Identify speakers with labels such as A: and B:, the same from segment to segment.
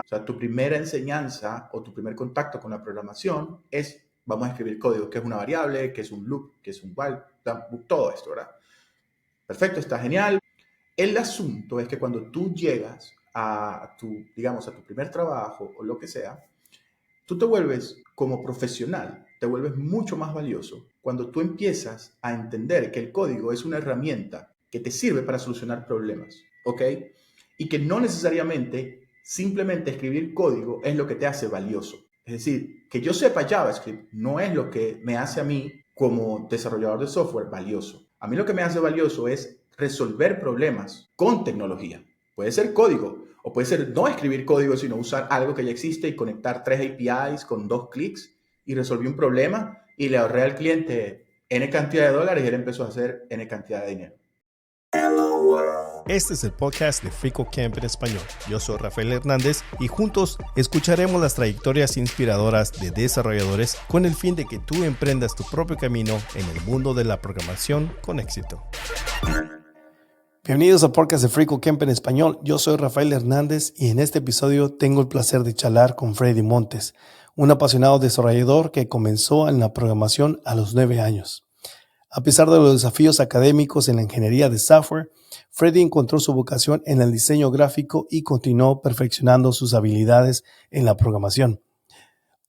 A: O sea, tu primera enseñanza o tu primer contacto con la programación es, vamos a escribir código, que es una variable, que es un loop, que es un while, todo esto, ¿verdad? Perfecto, está genial. El asunto es que cuando tú llegas a tu, digamos, a tu primer trabajo o lo que sea, tú te vuelves como profesional, te vuelves mucho más valioso cuando tú empiezas a entender que el código es una herramienta que te sirve para solucionar problemas, ¿ok? Y que no necesariamente simplemente escribir código es lo que te hace valioso. Es decir, que yo sepa JavaScript no es lo que me hace a mí como desarrollador de software valioso. A mí lo que me hace valioso es resolver problemas con tecnología. Puede ser código, o puede ser no escribir código, sino usar algo que ya existe y conectar 3 APIs con 2 clics y resolví un problema y le ahorré al cliente N cantidad de dólares y él empezó a hacer N cantidad de dinero.
B: Este es el podcast de FreeCodeCamp en español. Yo soy Rafael Hernández y juntos escucharemos las trayectorias inspiradoras de desarrolladores con el fin de que tú emprendas tu propio camino en el mundo de la programación con éxito. Bienvenidos a podcast de FreeCodeCamp en español. Yo soy Rafael Hernández y en este episodio tengo el placer de charlar con Freddy Montes, un apasionado desarrollador que comenzó en la programación a los 9 años. A pesar de los desafíos académicos en la ingeniería de software, Freddy encontró su vocación en el diseño gráfico y continuó perfeccionando sus habilidades en la programación.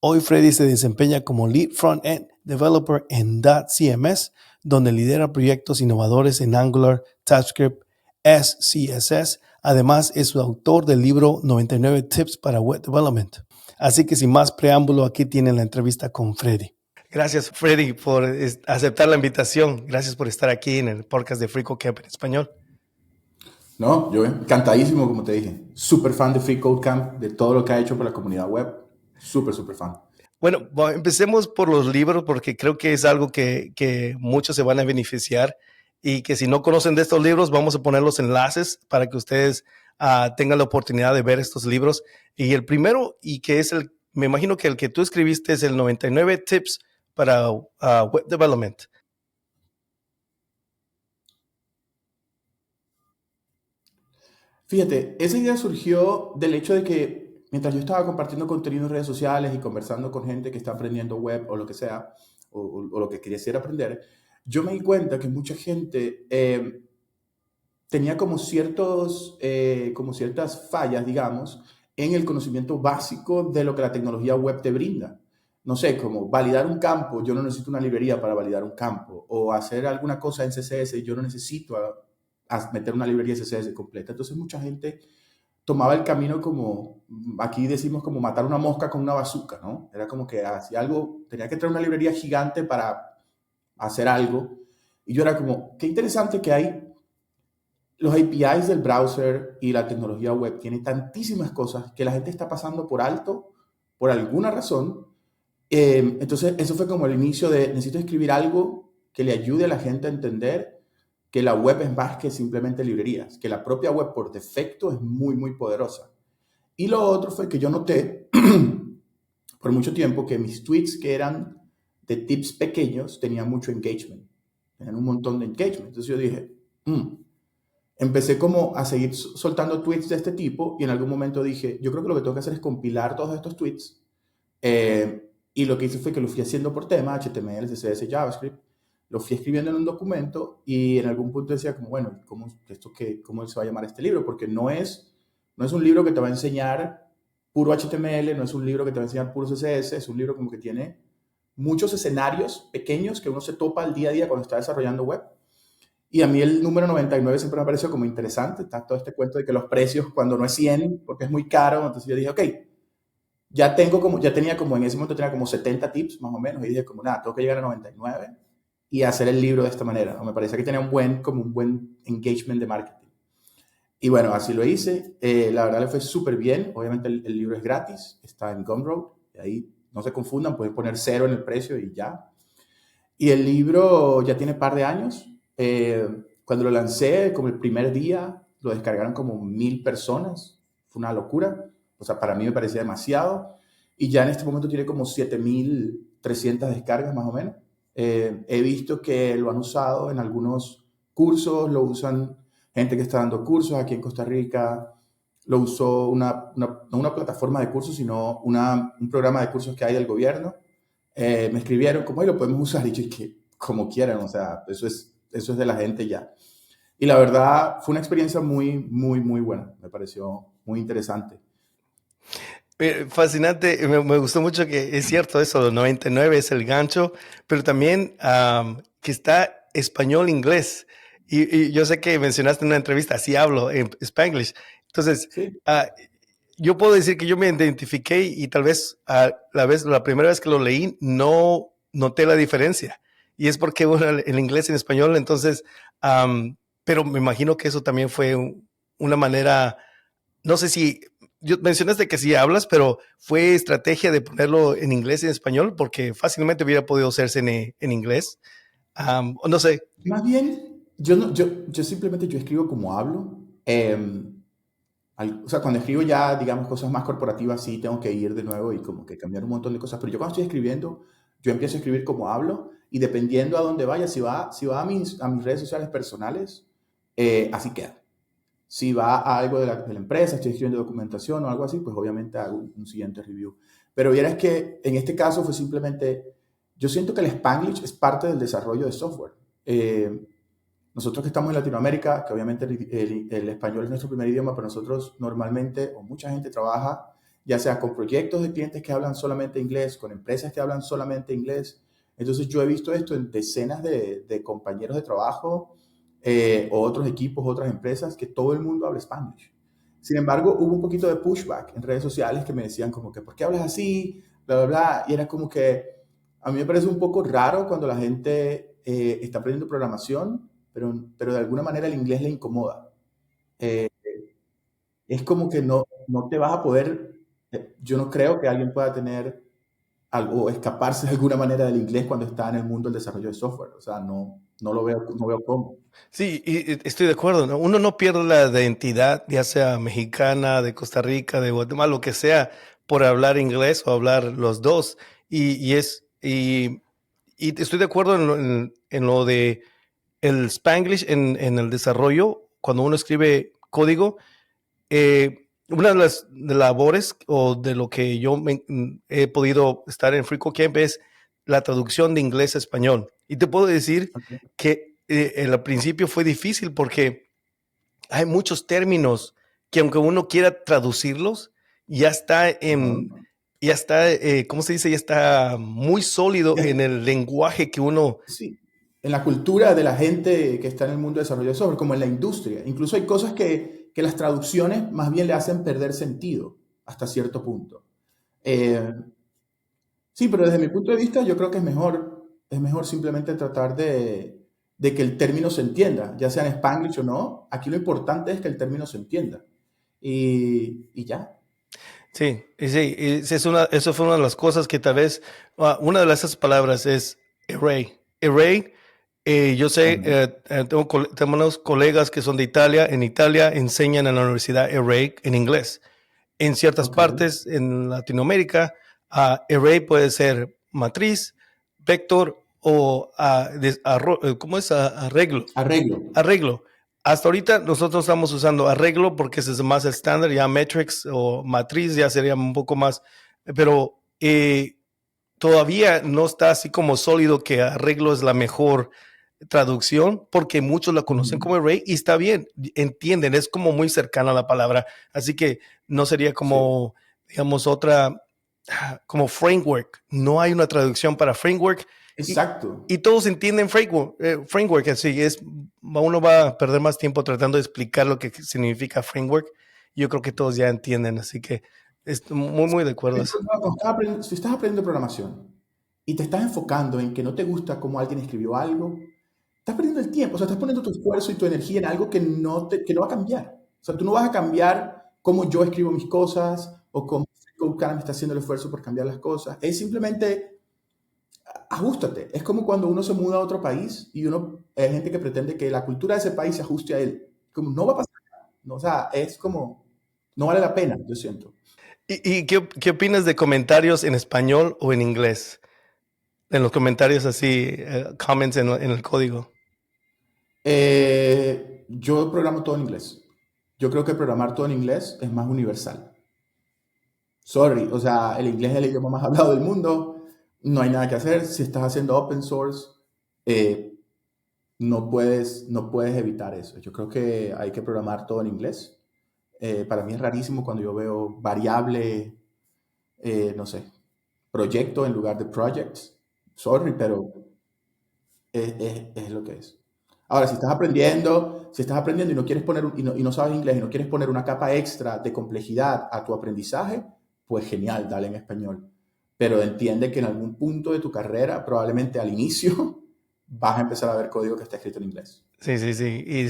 B: Hoy Freddy se desempeña como Lead Front-End Developer en .cms, donde lidera proyectos innovadores en Angular, TypeScript, SCSS. Además, es autor del libro 99 Tips para Web Development. Así que sin más preámbulo, aquí tienen la entrevista con Freddy. Gracias, Freddy, por aceptar la invitación. Gracias por estar aquí en el podcast de FreeCodeCamp en español.
A: No, yo encantadísimo, como te dije. Súper fan de FreeCodeCamp, de todo lo que ha hecho por la comunidad web. Súper fan.
B: Bueno, empecemos por los libros porque creo que es algo que muchos se van a beneficiar y que si no conocen de estos libros, vamos a poner los enlaces para que ustedes tengan la oportunidad de ver estos libros. Y el primero, y que es me imagino que el que tú escribiste es el 99 Tips para Web Development.
A: Fíjate, esa idea surgió del hecho de que mientras yo estaba compartiendo contenido en redes sociales y conversando con gente que está aprendiendo web o lo que sea, o lo que quisiera aprender, yo me di cuenta que mucha gente tenía como ciertas fallas, digamos, en el conocimiento básico de lo que la tecnología web te brinda. No sé, como validar un campo, yo no necesito una librería para validar un campo, o hacer alguna cosa en CSS, yo no necesito a meter una librería CSS completa. Entonces mucha gente tomaba el camino como, aquí decimos como matar una mosca con una bazooka, ¿no? Era como que hacía algo, tenía que traer una librería gigante para hacer algo. Y yo era como, qué interesante que hay los APIs del browser y la tecnología web tienen tantísimas cosas que la gente está pasando por alto por alguna razón. Entonces, eso fue como el inicio de necesito escribir algo que le ayude a la gente a entender que la web es más que simplemente librerías, que la propia web por defecto es muy poderosa. Y lo otro fue que yo noté por mucho tiempo que mis tweets que eran de tips pequeños tenían mucho engagement, tenían un montón de engagement. Entonces yo dije, empecé como a seguir soltando tweets de este tipo y en algún momento dije, yo creo que lo que tengo que hacer es compilar todos estos tweets. Y lo que hice fue que lo fui haciendo por tema, HTML, CSS, JavaScript, lo fui escribiendo en un documento y en algún punto decía como, bueno, ¿cómo se va a llamar este libro? Porque no es un libro que te va a enseñar puro HTML, no es un libro que te va a enseñar puro CSS, es un libro como que tiene muchos escenarios pequeños que uno se topa al día a día cuando está desarrollando web. Y a mí el número 99 siempre me pareció como interesante. Está todo este cuento de que los precios, cuando no es 100, porque es muy caro, entonces yo dije, ok, ya tenía como, en ese momento tenía como 70 tips más o menos, y dije como, nada, tengo que llegar a 99 y hacer el libro de esta manera, ¿no? Me parecía que tenía un buen engagement de marketing. Y bueno, así lo hice. La verdad le fue súper bien. Obviamente el libro es gratis, está en Gumroad, y ahí no se confundan, pueden poner 0 en el precio y ya. Y el libro ya tiene un par de años. Cuando lo lancé, como el primer día, lo descargaron como 1000 personas. Fue una locura. O sea, para mí me parecía demasiado. Y ya en este momento tiene como 7300 descargas más o menos. He visto que lo han usado en algunos cursos, lo usan gente que está dando cursos aquí en Costa Rica. lo usó no una plataforma de cursos, sino un programa de cursos que hay del gobierno. Me escribieron como, "Ay, lo podemos usar", y yo que como quieran, o sea, eso es de la gente ya. Y la verdad fue una experiencia muy, muy, muy buena, me pareció muy interesante.
B: Fascinante, me gustó mucho que es cierto eso, los 99 es el gancho, pero también que está español-inglés. Y yo sé que mencionaste en una entrevista, así hablo en Spanglish. Entonces,
A: Sí,
B: yo puedo decir que yo me identifiqué y tal vez la primera vez que lo leí no noté la diferencia. Y es porque bueno, el inglés en español, entonces, pero me imagino que eso también fue una manera, no sé si, mencionaste que sí hablas, pero fue estrategia de ponerlo en inglés y en español, porque fácilmente hubiera podido hacerse en inglés. No sé.
A: más bien, yo, no, yo simplemente yo escribo como hablo. O sea, cuando escribo ya, digamos, cosas más corporativas, sí tengo que ir de nuevo y como que cambiar un montón de cosas. Pero yo cuando estoy escribiendo, yo empiezo a escribir como hablo y dependiendo a dónde vaya, si va a mis redes sociales personales, así queda. Si va a algo de la empresa, estoy escribiendo documentación o algo así, pues obviamente hago un siguiente review. Pero vieras que en este caso fue simplemente, yo siento que el Spanglish es parte del desarrollo de software. Eh, Nosotros que estamos en Latinoamérica, que obviamente el español es nuestro primer idioma, pero nosotros normalmente, o mucha gente trabaja, ya sea con proyectos de clientes que hablan solamente inglés, con empresas que hablan solamente inglés. Entonces yo he visto esto en decenas de compañeros de trabajo, o otros equipos, otras empresas, que todo el mundo habla español. Sin embargo, hubo un poquito de pushback en redes sociales que me decían como que, ¿por qué hablas así? Bla, bla, bla. Y era como que a mí me parece un poco raro cuando la gente está aprendiendo programación, pero de alguna manera el inglés le incomoda. Eh, es como que no te vas a poder, yo no creo que alguien pueda tener algo, escaparse de alguna manera del inglés cuando está en el mundo del desarrollo de software. O sea, no lo veo, no veo cómo.
B: Sí, y estoy de acuerdo, ¿no? Uno no pierde la identidad, ya sea mexicana, de Costa Rica, de Guatemala, lo que sea, por hablar inglés o hablar los dos. Y estoy de acuerdo en lo de el Spanglish en el desarrollo, cuando uno escribe código, una de las labores o de lo que he podido estar en FreeCodeCamp es la traducción de inglés a español. Y te puedo decir
A: Okay.
B: que al principio fue difícil porque hay muchos términos que aunque uno quiera traducirlos, ya está
A: Ajá.
B: ya está, ¿cómo se dice? Ya está muy sólido
A: Ya,
B: en el lenguaje que uno.
A: sí, en la cultura de la gente que está en el mundo de desarrollo de software, como en la industria. Incluso hay cosas que las traducciones más bien le hacen perder sentido hasta cierto punto. Eh, sí, pero desde mi punto de vista yo creo que es mejor simplemente tratar de que el término se entienda, ya sea en Spanglish o no. Aquí lo importante es que el término se entienda. Y ya.
B: Sí, y sí, eso fue una de las cosas que tal vez, una de esas palabras es array. Array, yo sé,
A: Ajá.
B: tengo unos colegas que son de Italia, en Italia enseñan en la universidad array en inglés. En ciertas
A: Ok.
B: partes en Latinoamérica, array puede ser matriz, vector o ¿cómo es? Arreglo.
A: Arreglo.
B: Arreglo. Hasta ahorita nosotros estamos usando arreglo porque ese es más estándar, ya metrics o matriz ya sería un poco más, pero todavía no está así como sólido que arreglo es la mejor traducción porque muchos la conocen
A: Ujú.
B: como array y está bien, entienden, es como muy cercana a la palabra, así que no sería
A: Sí,
B: como, digamos, otra, como framework, no hay una traducción para framework y,
A: exacto.
B: y todos entienden framework, así es, uno va a perder más tiempo tratando de explicar lo que significa framework, yo creo que todos ya entienden, así que estoy muy, muy de acuerdo a eso.
A: Si estás aprendiendo programación y te estás enfocando en que no te gusta cómo alguien escribió algo, estás perdiendo el tiempo. O sea, estás poniendo tu esfuerzo y tu energía en algo que no va a cambiar. O sea, tú no vas a cambiar cómo yo escribo mis cosas o cómo me está haciendo el esfuerzo por cambiar las cosas. Es simplemente ajustate. Es como cuando uno se muda a otro país y hay gente que pretende que la cultura de ese país se ajuste a él. Como no va a pasar. No, o sea, es como, no vale la pena, yo siento.
B: ¿Y qué opinas de comentarios en español o en inglés? En los comentarios así, comments en el código.
A: Yo programo todo en inglés. yo creo que programar todo en inglés es más universal. Sorry, o sea, el inglés es el idioma más hablado del mundo, no hay nada que hacer. Si estás haciendo open source, eh, no puedes evitar eso. Yo creo que hay que programar todo en inglés. Para mí es rarísimo cuando yo veo variable, no sé, proyecto en lugar de projects. Sorry, pero es lo que es. Ahora, si estás aprendiendo y no quieres poner y no sabes inglés y no quieres poner una capa extra de complejidad a tu aprendizaje, pues genial, dale en español. Pero entiende que en algún punto de tu carrera, probablemente al inicio, vas a empezar a ver código que está escrito en inglés.
B: Sí, sí, sí. Y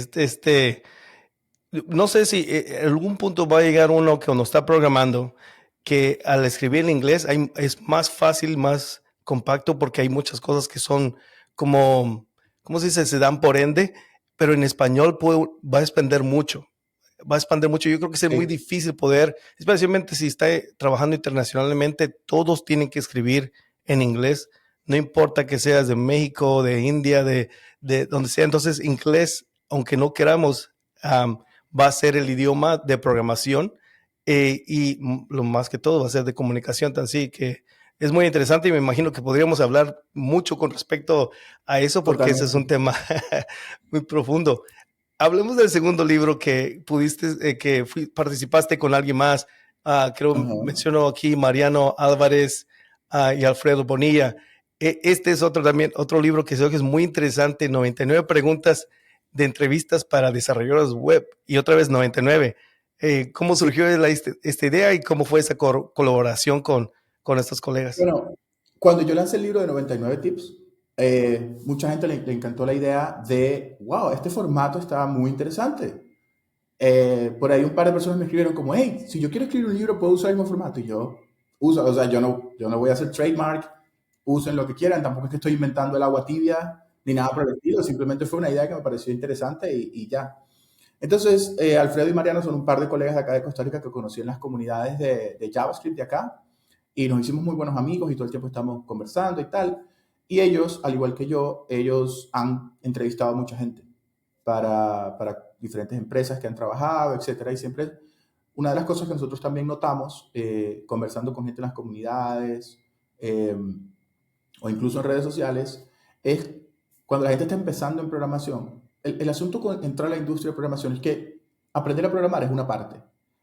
B: no sé si en algún punto va a llegar uno que cuando está programando, que al escribir en inglés es más fácil, más compacto, porque hay muchas cosas que son como, ¿cómo se dice? Se dan por ende, pero en español va a expandir mucho. Va a expandir mucho. Yo creo que es muy
A: Sí,
B: difícil poder, especialmente si está trabajando internacionalmente, todos tienen que escribir en inglés. No importa que seas de México, de India, de donde sea. Entonces, inglés, aunque no queramos, va a ser el idioma de programación y lo más que todo va a ser de comunicación. Así que es muy interesante y me imagino que podríamos hablar mucho con respecto a eso porque ese es un
A: totalmente.
B: tema muy profundo. Hablemos del segundo libro que pudiste, participaste con alguien más. Creo
A: Ajá.
B: menciono aquí Mariano Álvarez y Alfredo Bonilla. Este es otro libro que creo que es muy interesante, 99 preguntas de entrevistas para desarrolladores web y otra vez 99. ¿Cómo
A: Sí,
B: surgió esta idea y cómo fue esa colaboración con estos colegas?
A: bueno, cuando yo lancé el libro de 99 tips, mucha gente le encantó la idea de, wow, este formato está muy interesante. Por ahí un par de personas me escribieron como, hey, si yo quiero escribir un libro, ¿puedo usar el mismo formato? Y yo uso, o sea, yo no voy a hacer trademark, usen lo que quieran, tampoco es que estoy inventando el agua tibia ni nada por el estilo, simplemente fue una idea que me pareció interesante y ya. Entonces, Alfredo y Mariano son un par de colegas de acá de Costa Rica que conocí en las comunidades de JavaScript de acá y nos hicimos muy buenos amigos y todo el tiempo estamos conversando y tal. Y ellos, al igual que yo, ellos han entrevistado a mucha gente para diferentes empresas que han trabajado, etcétera. Y siempre una de las cosas que nosotros también notamos, conversando con gente en las comunidades o incluso en redes sociales, es cuando la gente está empezando en programación. El asunto con entrar a la industria de programación es que aprender a programar es una parte,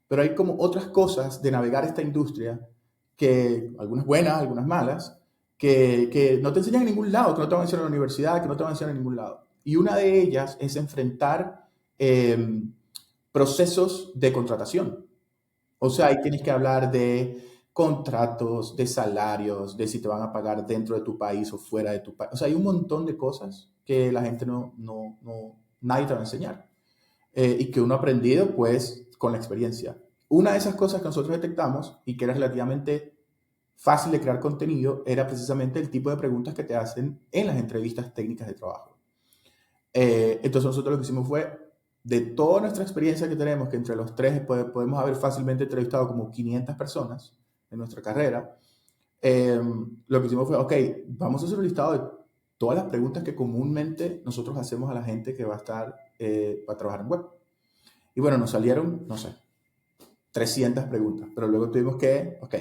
A: pero hay como otras cosas de navegar esta industria, que algunas buenas, algunas malas, que no te enseñan en ningún lado, que no te van a enseñar en la universidad, que no te van a enseñar en ningún lado. Y una de ellas es enfrentar procesos de contratación. O sea, ahí tienes que hablar de contratos, de salarios, de si te van a pagar dentro de tu país o fuera de tu país. O sea, hay un montón de cosas que la gente nadie te va a enseñar. Y que uno ha aprendido, pues, con la experiencia. Una de esas cosas que nosotros detectamos y que era relativamente fácil de crear contenido era precisamente el tipo de preguntas que te hacen en las entrevistas técnicas de trabajo. Entonces nosotros lo que hicimos fue, de toda nuestra experiencia que tenemos, que entre los tres podemos haber fácilmente entrevistado como 500 personas en nuestra carrera, lo que hicimos fue, ok, vamos a hacer un listado de todas las preguntas que comúnmente nosotros hacemos a la gente que va a trabajar en web. Y bueno, nos salieron, no sé, 300 preguntas, pero luego tuvimos que, ok,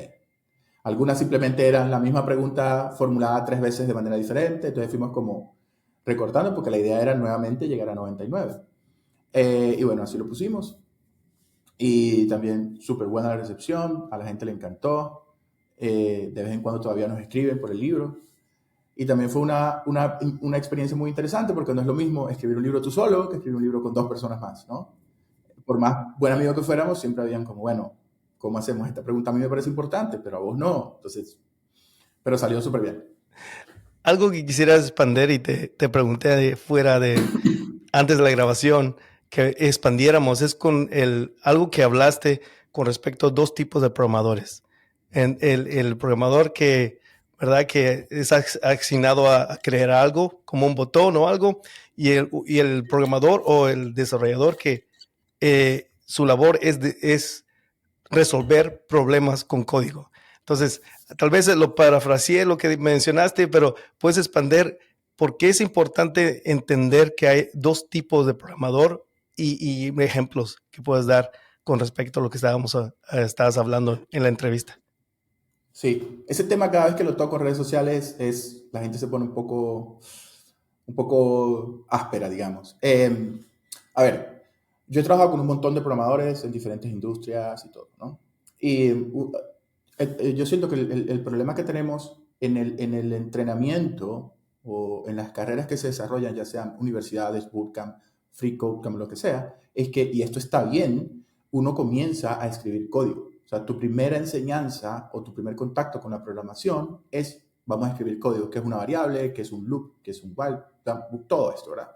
A: algunas simplemente eran la misma pregunta formulada 3 veces de manera diferente, entonces fuimos como recortando porque la idea era nuevamente llegar a 99. Y bueno, así lo pusimos. Y también súper buena la recepción, a la gente le encantó. De vez en cuando todavía nos escriben por el libro. Y también fue una experiencia muy interesante porque no es lo mismo escribir un libro tú solo que escribir un libro con 2 personas más, ¿no? Por más buen amigo que fuéramos, siempre habían como, bueno, ¿cómo hacemos? Esta pregunta a mí me parece importante, pero a vos no. Entonces, pero salió súper bien.
B: Algo que quisieras expandir y te pregunté antes de la grabación, que expandiéramos, es con algo que hablaste con respecto a dos tipos de programadores. El programador ¿verdad? Que es asignado a crear algo, como un botón o algo, y el programador o el desarrollador que su labor es resolver problemas con código. Entonces, tal vez lo parafraseé lo que mencionaste, pero puedes expandir por qué es importante entender que hay dos tipos de programador y ejemplos que puedas dar con respecto a lo que estabas hablando en la entrevista.
A: Sí, ese tema cada vez que lo toco en redes sociales la gente se pone un poco áspera, digamos. A ver, yo he trabajado con un montón de programadores en diferentes industrias y todo, ¿no? Y yo siento que el problema que tenemos en el entrenamiento o en las carreras que se desarrollan, ya sean universidades, bootcamp, free codecamp, lo que sea, es que, y esto está bien, uno comienza a escribir código. O sea, tu primera enseñanza o tu primer contacto con la programación es, vamos a escribir código, que es una variable, que es un loop, que es un while, todo esto, ¿verdad?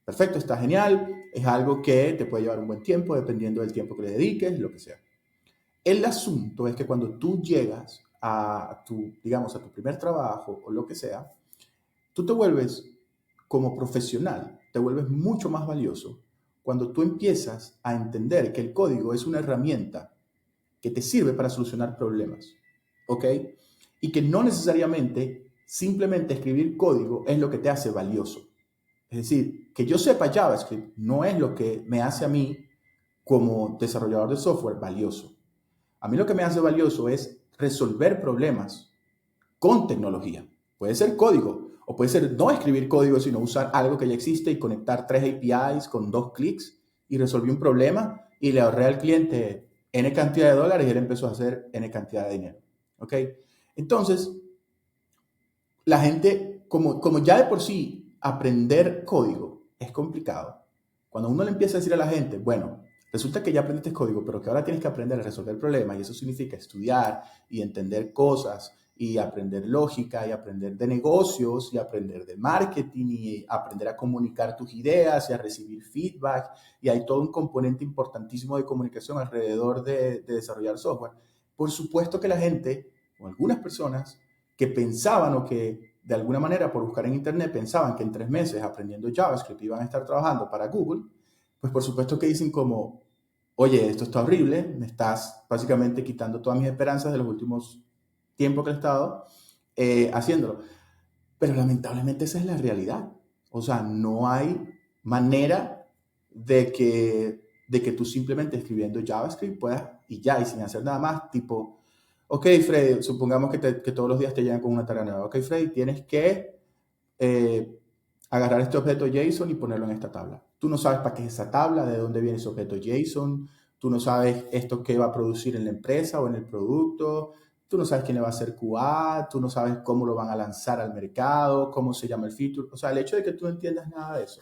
A: Perfecto, está genial, es algo que te puede llevar un buen tiempo, dependiendo del tiempo que le dediques, lo que sea. El asunto es que cuando tú llegas a digamos, a tu primer trabajo o lo que sea, tú te vuelves como profesional, te vuelves mucho más valioso cuando tú empiezas a entender que el código es una herramienta que te sirve para solucionar problemas, ¿ok? Y que no necesariamente simplemente escribir código es lo que te hace valioso. Es decir, que yo sepa JavaScript no es lo que me hace a mí como desarrollador de software valioso. A mí lo que me hace valioso es resolver problemas con tecnología. Puede ser código, o puede ser no escribir código, sino usar algo que ya existe y conectar 3 APIs con 2 clics y resolví un problema y le ahorré al cliente N cantidad de dólares y él empezó a hacer N cantidad de dinero. ¿Ok? Entonces, la gente, como ya de por sí aprender código es complicado, cuando uno le empieza a decir a la gente, bueno, resulta que ya aprendiste código, pero que ahora tienes que aprender a resolver problemas y eso significa estudiar y entender cosas y aprender lógica y aprender de negocios y aprender de marketing y aprender a comunicar tus ideas y a recibir feedback y hay todo un componente importantísimo de comunicación alrededor de desarrollar software. Por supuesto que la gente o algunas personas que pensaban o que de alguna manera por buscar en internet pensaban que en 3 meses aprendiendo JavaScript iban a estar trabajando para Google, pues por supuesto que dicen como, oye, esto está horrible, me estás básicamente quitando todas mis esperanzas de los últimos tiempos que he estado haciéndolo. Pero lamentablemente esa es la realidad. O sea, no hay manera de que tú simplemente escribiendo JavaScript puedas y ya, y sin hacer nada más, tipo, ok, Freddy, supongamos que todos los días te llegan con una tarea nueva. Ok, Freddy, tienes que agarrar este objeto JSON y ponerlo en esta tabla. Tú no sabes para qué es esa tabla, de dónde viene ese objeto JSON, tú no sabes esto qué va a producir en la empresa o en el producto, tú no sabes quién le va a hacer QA, tú no sabes cómo lo van a lanzar al mercado, cómo se llama el feature. O sea, el hecho de que tú no entiendas nada de eso.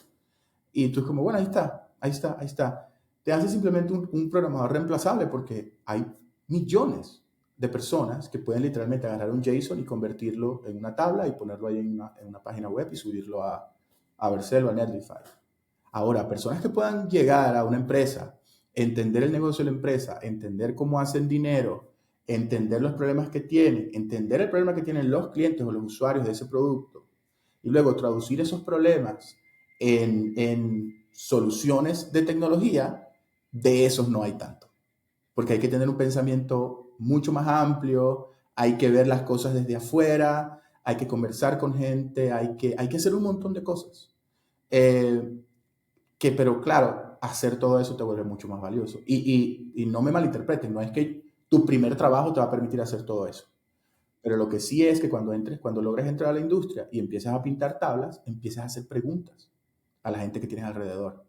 A: Y tú es como, bueno, ahí está, ahí está, ahí está. Te hace simplemente un programador reemplazable porque hay millones de personas que pueden literalmente agarrar un JSON y convertirlo en una tabla y ponerlo ahí en una página web y subirlo a Vercel o a Netlify. Ahora, personas que puedan llegar a una empresa, entender el negocio de la empresa, entender cómo hacen dinero, entender los problemas que tienen, entender el problema que tienen los clientes o los usuarios de ese producto y luego traducir esos problemas en soluciones de tecnología, de esos no hay tanto. Porque hay que tener un pensamiento mucho más amplio, hay que ver las cosas desde afuera, hay que conversar con gente, hay que hacer un montón de cosas. Pero claro, hacer todo eso te vuelve mucho más valioso. Y no me malinterpreten, no es que tu primer trabajo te va a permitir hacer todo eso. Pero lo que sí es que cuando logres entrar a la industria y empiezas a pintar tablas, empiezas a hacer preguntas a la gente que tienes alrededor.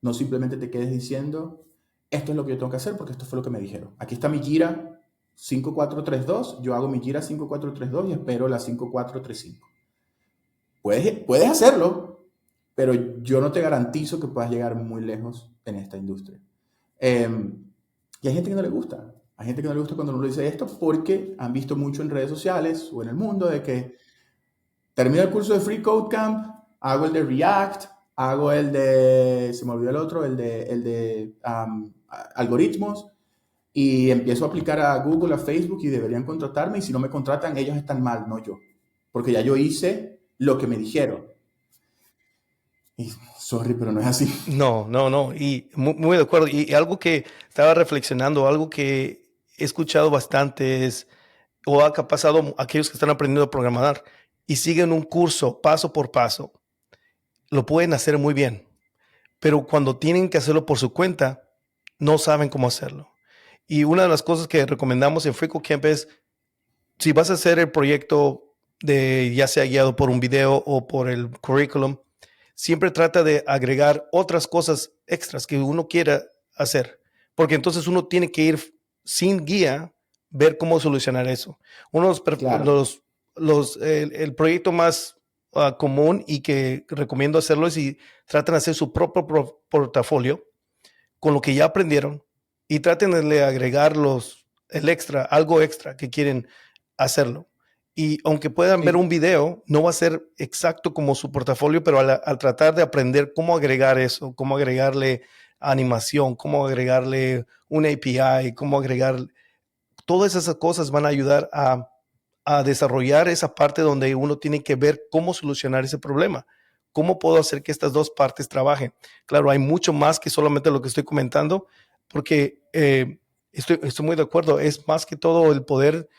A: No simplemente te quedes diciendo, esto es lo que yo tengo que hacer porque esto fue lo que me dijeron. Aquí está mi Jira 5432, yo hago mi Jira 5432 y espero la 5435. Puedes hacerlo, pero yo no te garantizo que puedas llegar muy lejos en esta industria. Y hay gente que no le gusta. Hay gente que no le gusta cuando uno le dice esto porque han visto mucho en redes sociales o en el mundo de que termino el curso de Free Code Camp, hago el de React, hago el de, se me olvidó el otro, el de algoritmos y empiezo a aplicar a Google, a Facebook y deberían contratarme y si no me contratan ellos están mal, no yo. Porque ya yo hice lo que me dijeron. Y, sorry, pero no es así.
B: No, y muy de acuerdo. Y algo que estaba reflexionando, algo que he escuchado bastante es, o ha pasado a aquellos que están aprendiendo a programar y siguen un curso paso por paso, lo pueden hacer muy bien. pero cuando tienen que hacerlo por su cuenta, no saben cómo hacerlo. Y una de las cosas que recomendamos en FreeCodeCamp es, si vas a hacer el proyecto de ya sea guiado por un video o por el currículum, siempre trata de agregar otras cosas extras que uno quiera hacer, porque entonces uno tiene que ir sin guía, ver cómo solucionar eso. Uno
A: Claro,
B: el proyecto más común y que recomiendo hacerlo es si tratan de hacer su propio portafolio con lo que ya aprendieron y traten de agregar el extra, algo extra que quieren hacerlo. Y aunque puedan ver un
A: sí,
B: video, no va a ser exacto como su portafolio, pero al tratar de aprender cómo agregar eso, cómo agregarle animación, cómo agregarle un API, cómo agregar, todas esas cosas van a ayudar a desarrollar esa parte donde uno tiene que ver cómo solucionar ese problema. ¿Cómo puedo hacer que estas dos partes trabajen? Claro, hay mucho más que solamente lo que estoy comentando, porque estoy muy de acuerdo. Es más que todo el poder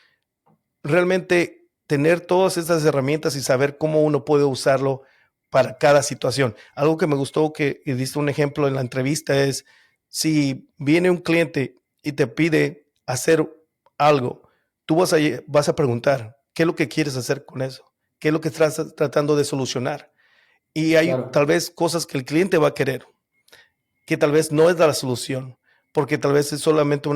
B: realmente tener todas estas herramientas y saber cómo uno puede usarlo para cada situación. Algo que me gustó que diste un ejemplo en la entrevista es si viene un cliente y te pide hacer algo, tú vas a preguntar, ¿qué es lo que quieres hacer con eso? ¿Qué es lo que estás tratando de solucionar? Y hay tal
A: claro.
B: vez cosas que el cliente va a querer, que tal vez no es la solución, porque tal vez es solamente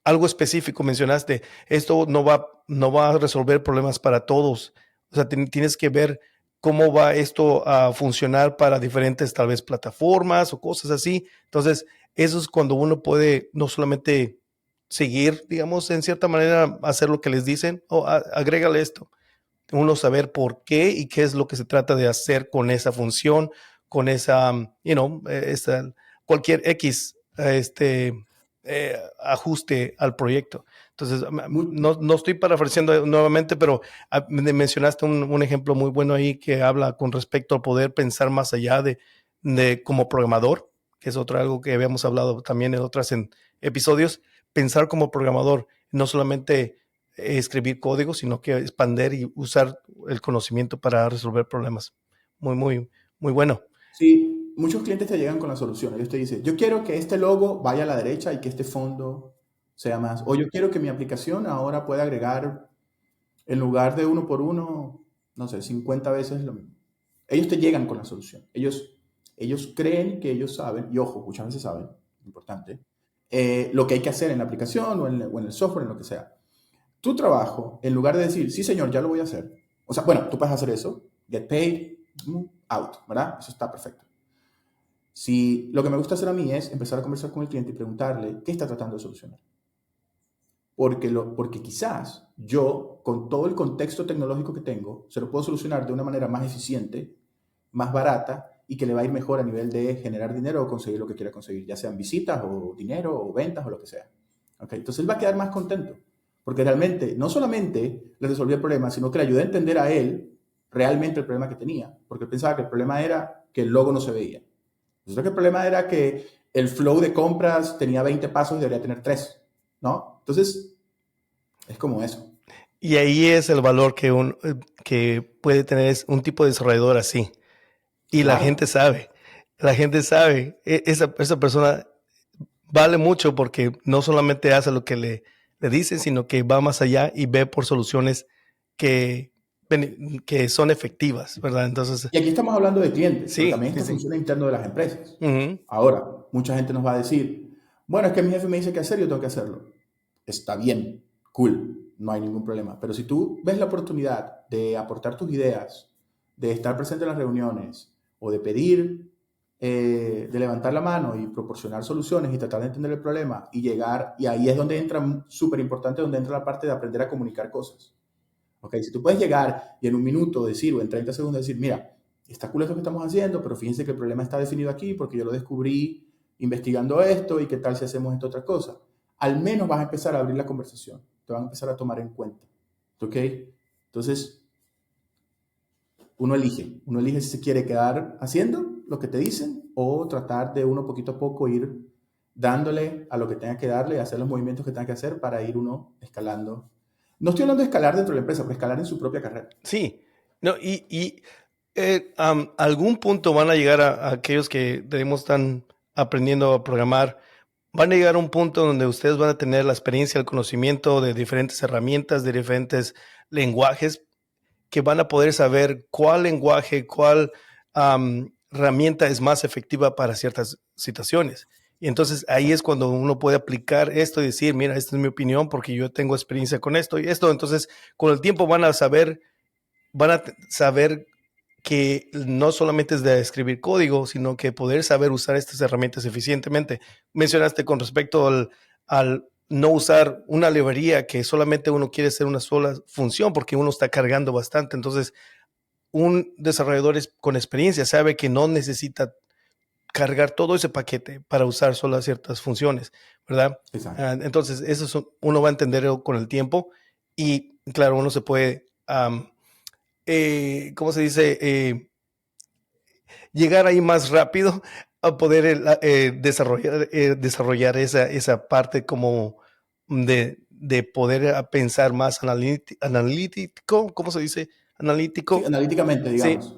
B: algo específico. Mencionaste, esto no va a resolver problemas para todos. O sea, tienes que ver cómo va esto a funcionar para diferentes tal vez plataformas o cosas así. Entonces, eso es cuando uno puede no solamente seguir, digamos, en cierta manera, hacer lo que les dicen, o agrégale esto, uno saber por qué y qué es lo que se trata de hacer con esa función, con esa, cualquier X ajuste al proyecto. Entonces,
A: Mu-
B: no estoy parafraseando nuevamente, pero me mencionaste un ejemplo muy bueno ahí que habla con respecto a poder pensar más allá de como programador, que es algo que habíamos hablado también en otros episodios, pensar como programador, no solamente escribir código, sino que expandir y usar el conocimiento para resolver problemas. Muy, muy, muy bueno.
A: Sí, muchos clientes te llegan con la solución. Ellos te dicen, yo quiero que este logo vaya a la derecha y que este fondo sea más. O yo quiero que mi aplicación ahora pueda agregar, en lugar de uno por uno, no sé, 50 veces lo mismo. Ellos te llegan con la solución. Ellos creen que ellos saben, y ojo, muchas veces saben, importante, lo que hay que hacer en la aplicación o en el software, en lo que sea. Tu trabajo, en lugar de decir, sí señor, ya lo voy a hacer. O sea, bueno, tú puedes hacer eso, get paid, out, ¿verdad? Eso está perfecto. Si lo que me gusta hacer a mí es empezar a conversar con el cliente y preguntarle qué está tratando de solucionar. Porque quizás yo, con todo el contexto tecnológico que tengo, se lo puedo solucionar de una manera más eficiente, más barata y que le va a ir mejor a nivel de generar dinero o conseguir lo que quiera conseguir, ya sean visitas o dinero o ventas o lo que sea. ¿Okay? Entonces él va a quedar más contento, porque realmente no solamente le resolví el problema, sino que le ayudé a entender a él realmente el problema que tenía, porque él pensaba que el problema era que el logo no se veía. Resulta que el problema era que el flow de compras tenía 20 pasos y debería tener 3, ¿no? Entonces, es como eso.
B: Y ahí es el valor que puede tener un tipo de desarrollador así. Y
A: Claro.
B: la gente sabe, esa persona vale mucho porque no solamente hace lo que le dicen, sino que va más allá y ve por soluciones que, que son efectivas, ¿verdad? Entonces,
A: Y aquí estamos hablando de clientes, pero
B: sí,
A: también
B: sí,
A: esto
B: sí.
A: funciona interno de las empresas.
B: Ujú.
A: Ahora, mucha gente nos va a decir, bueno, es que mi jefe me dice qué hacer, yo tengo que hacerlo. Está bien, cool, no hay ningún problema. Pero si tú ves la oportunidad de aportar tus ideas, de estar presente en las reuniones o de pedir, de levantar la mano y proporcionar soluciones y tratar de entender el problema y llegar, y ahí es donde entra, súper importante, donde entra la parte de aprender a comunicar cosas. Okay, si tú puedes llegar y en un minuto decir o en 30 segundos decir, mira, está cool esto que estamos haciendo, pero fíjense que el problema está definido aquí porque yo lo descubrí investigando esto y qué tal si hacemos esta otra cosa. Al menos vas a empezar a abrir la conversación, te van a empezar a tomar en cuenta. ¿Ok? Entonces, uno elige si se quiere quedar haciendo lo que te dicen o tratar de uno poquito a poco ir dándole a lo que tenga que darle, hacer los movimientos que tenga que hacer para ir uno escalando. No estoy hablando de escalar dentro de la empresa, pero escalar en su propia carrera.
B: Sí, no, Algún punto van a llegar a aquellos que debemos están aprendiendo a programar, van a llegar a un punto donde ustedes van a tener la experiencia, el conocimiento de diferentes herramientas, de diferentes lenguajes, que van a poder saber cuál lenguaje, cuál herramienta es más efectiva para ciertas situaciones. Y entonces ahí es cuando uno puede aplicar esto y decir, mira, esta es mi opinión porque yo tengo experiencia con esto y esto. Entonces, con el tiempo van a saber que no solamente es de escribir código, sino que poder saber usar estas herramientas eficientemente. Mencionaste con respecto al no usar una librería que solamente uno quiere hacer una sola función porque uno está cargando bastante. Entonces, un desarrollador con experiencia sabe que no necesita cargar todo ese paquete para usar solo ciertas funciones, ¿verdad?
A: Exacto.
B: Entonces, uno va a entender con el tiempo y, claro, uno se puede, ¿cómo se dice? Llegar ahí más rápido a poder desarrollar esa parte como de poder pensar más analítico, ¿cómo se dice?
A: Sí,
B: Analítico,
A: analíticamente,
B: sí,
A: digamos.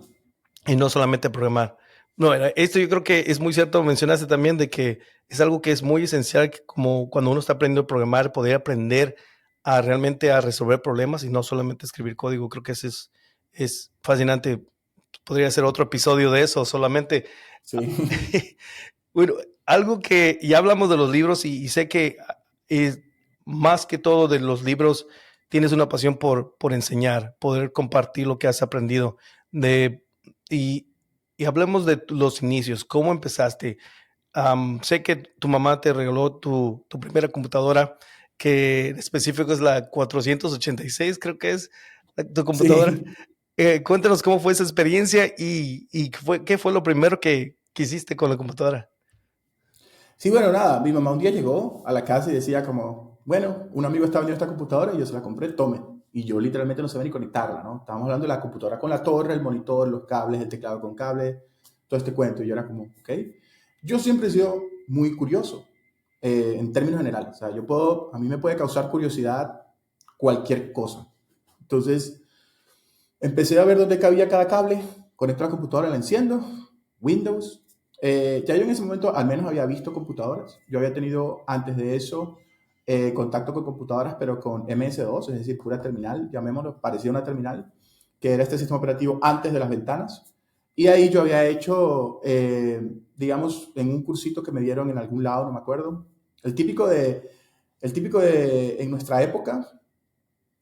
B: y no solamente programar. No, esto yo creo que es muy cierto, mencionaste también de que es algo que es muy esencial, que como cuando uno está aprendiendo a programar, poder aprender a realmente a resolver problemas y no solamente escribir código. Creo que eso es fascinante. Podría ser otro episodio de eso, solamente.
A: Sí.
B: Bueno, algo que ya hablamos de los libros y sé que es más que todo de los libros, tienes una pasión por enseñar, poder compartir lo que has aprendido. De, y, y hablemos de los inicios, cómo empezaste. Sé que tu mamá te regaló tu primera computadora, que en específico es la 486, creo que es tu computadora.
A: Sí.
B: Cuéntanos cómo fue esa experiencia y qué fue lo primero que hiciste con la computadora.
A: Sí, bueno, nada, mi mamá un día llegó a la casa y decía como, bueno, un amigo está vendiendo esta computadora y yo se la compré, tome. Y yo literalmente no sabía ni conectarla, ¿no? Estábamos hablando de la computadora con la torre, el monitor, los cables, el teclado con cable, todo este cuento. Y yo era como, ok. Yo siempre he sido muy curioso, en términos generales. O sea, a mí me puede causar curiosidad cualquier cosa. Entonces, empecé a ver dónde cabía cada cable, conecto la computadora, la enciendo, Windows. Ya yo en ese momento al menos había visto computadoras. Yo había tenido antes de eso contacto con computadoras, pero con MS-2, es decir, pura terminal, llamémoslo, parecía una terminal, que era este sistema operativo antes de las ventanas. Y ahí yo había hecho, digamos, en un cursito que me dieron en algún lado, no me acuerdo, el típico de en nuestra época,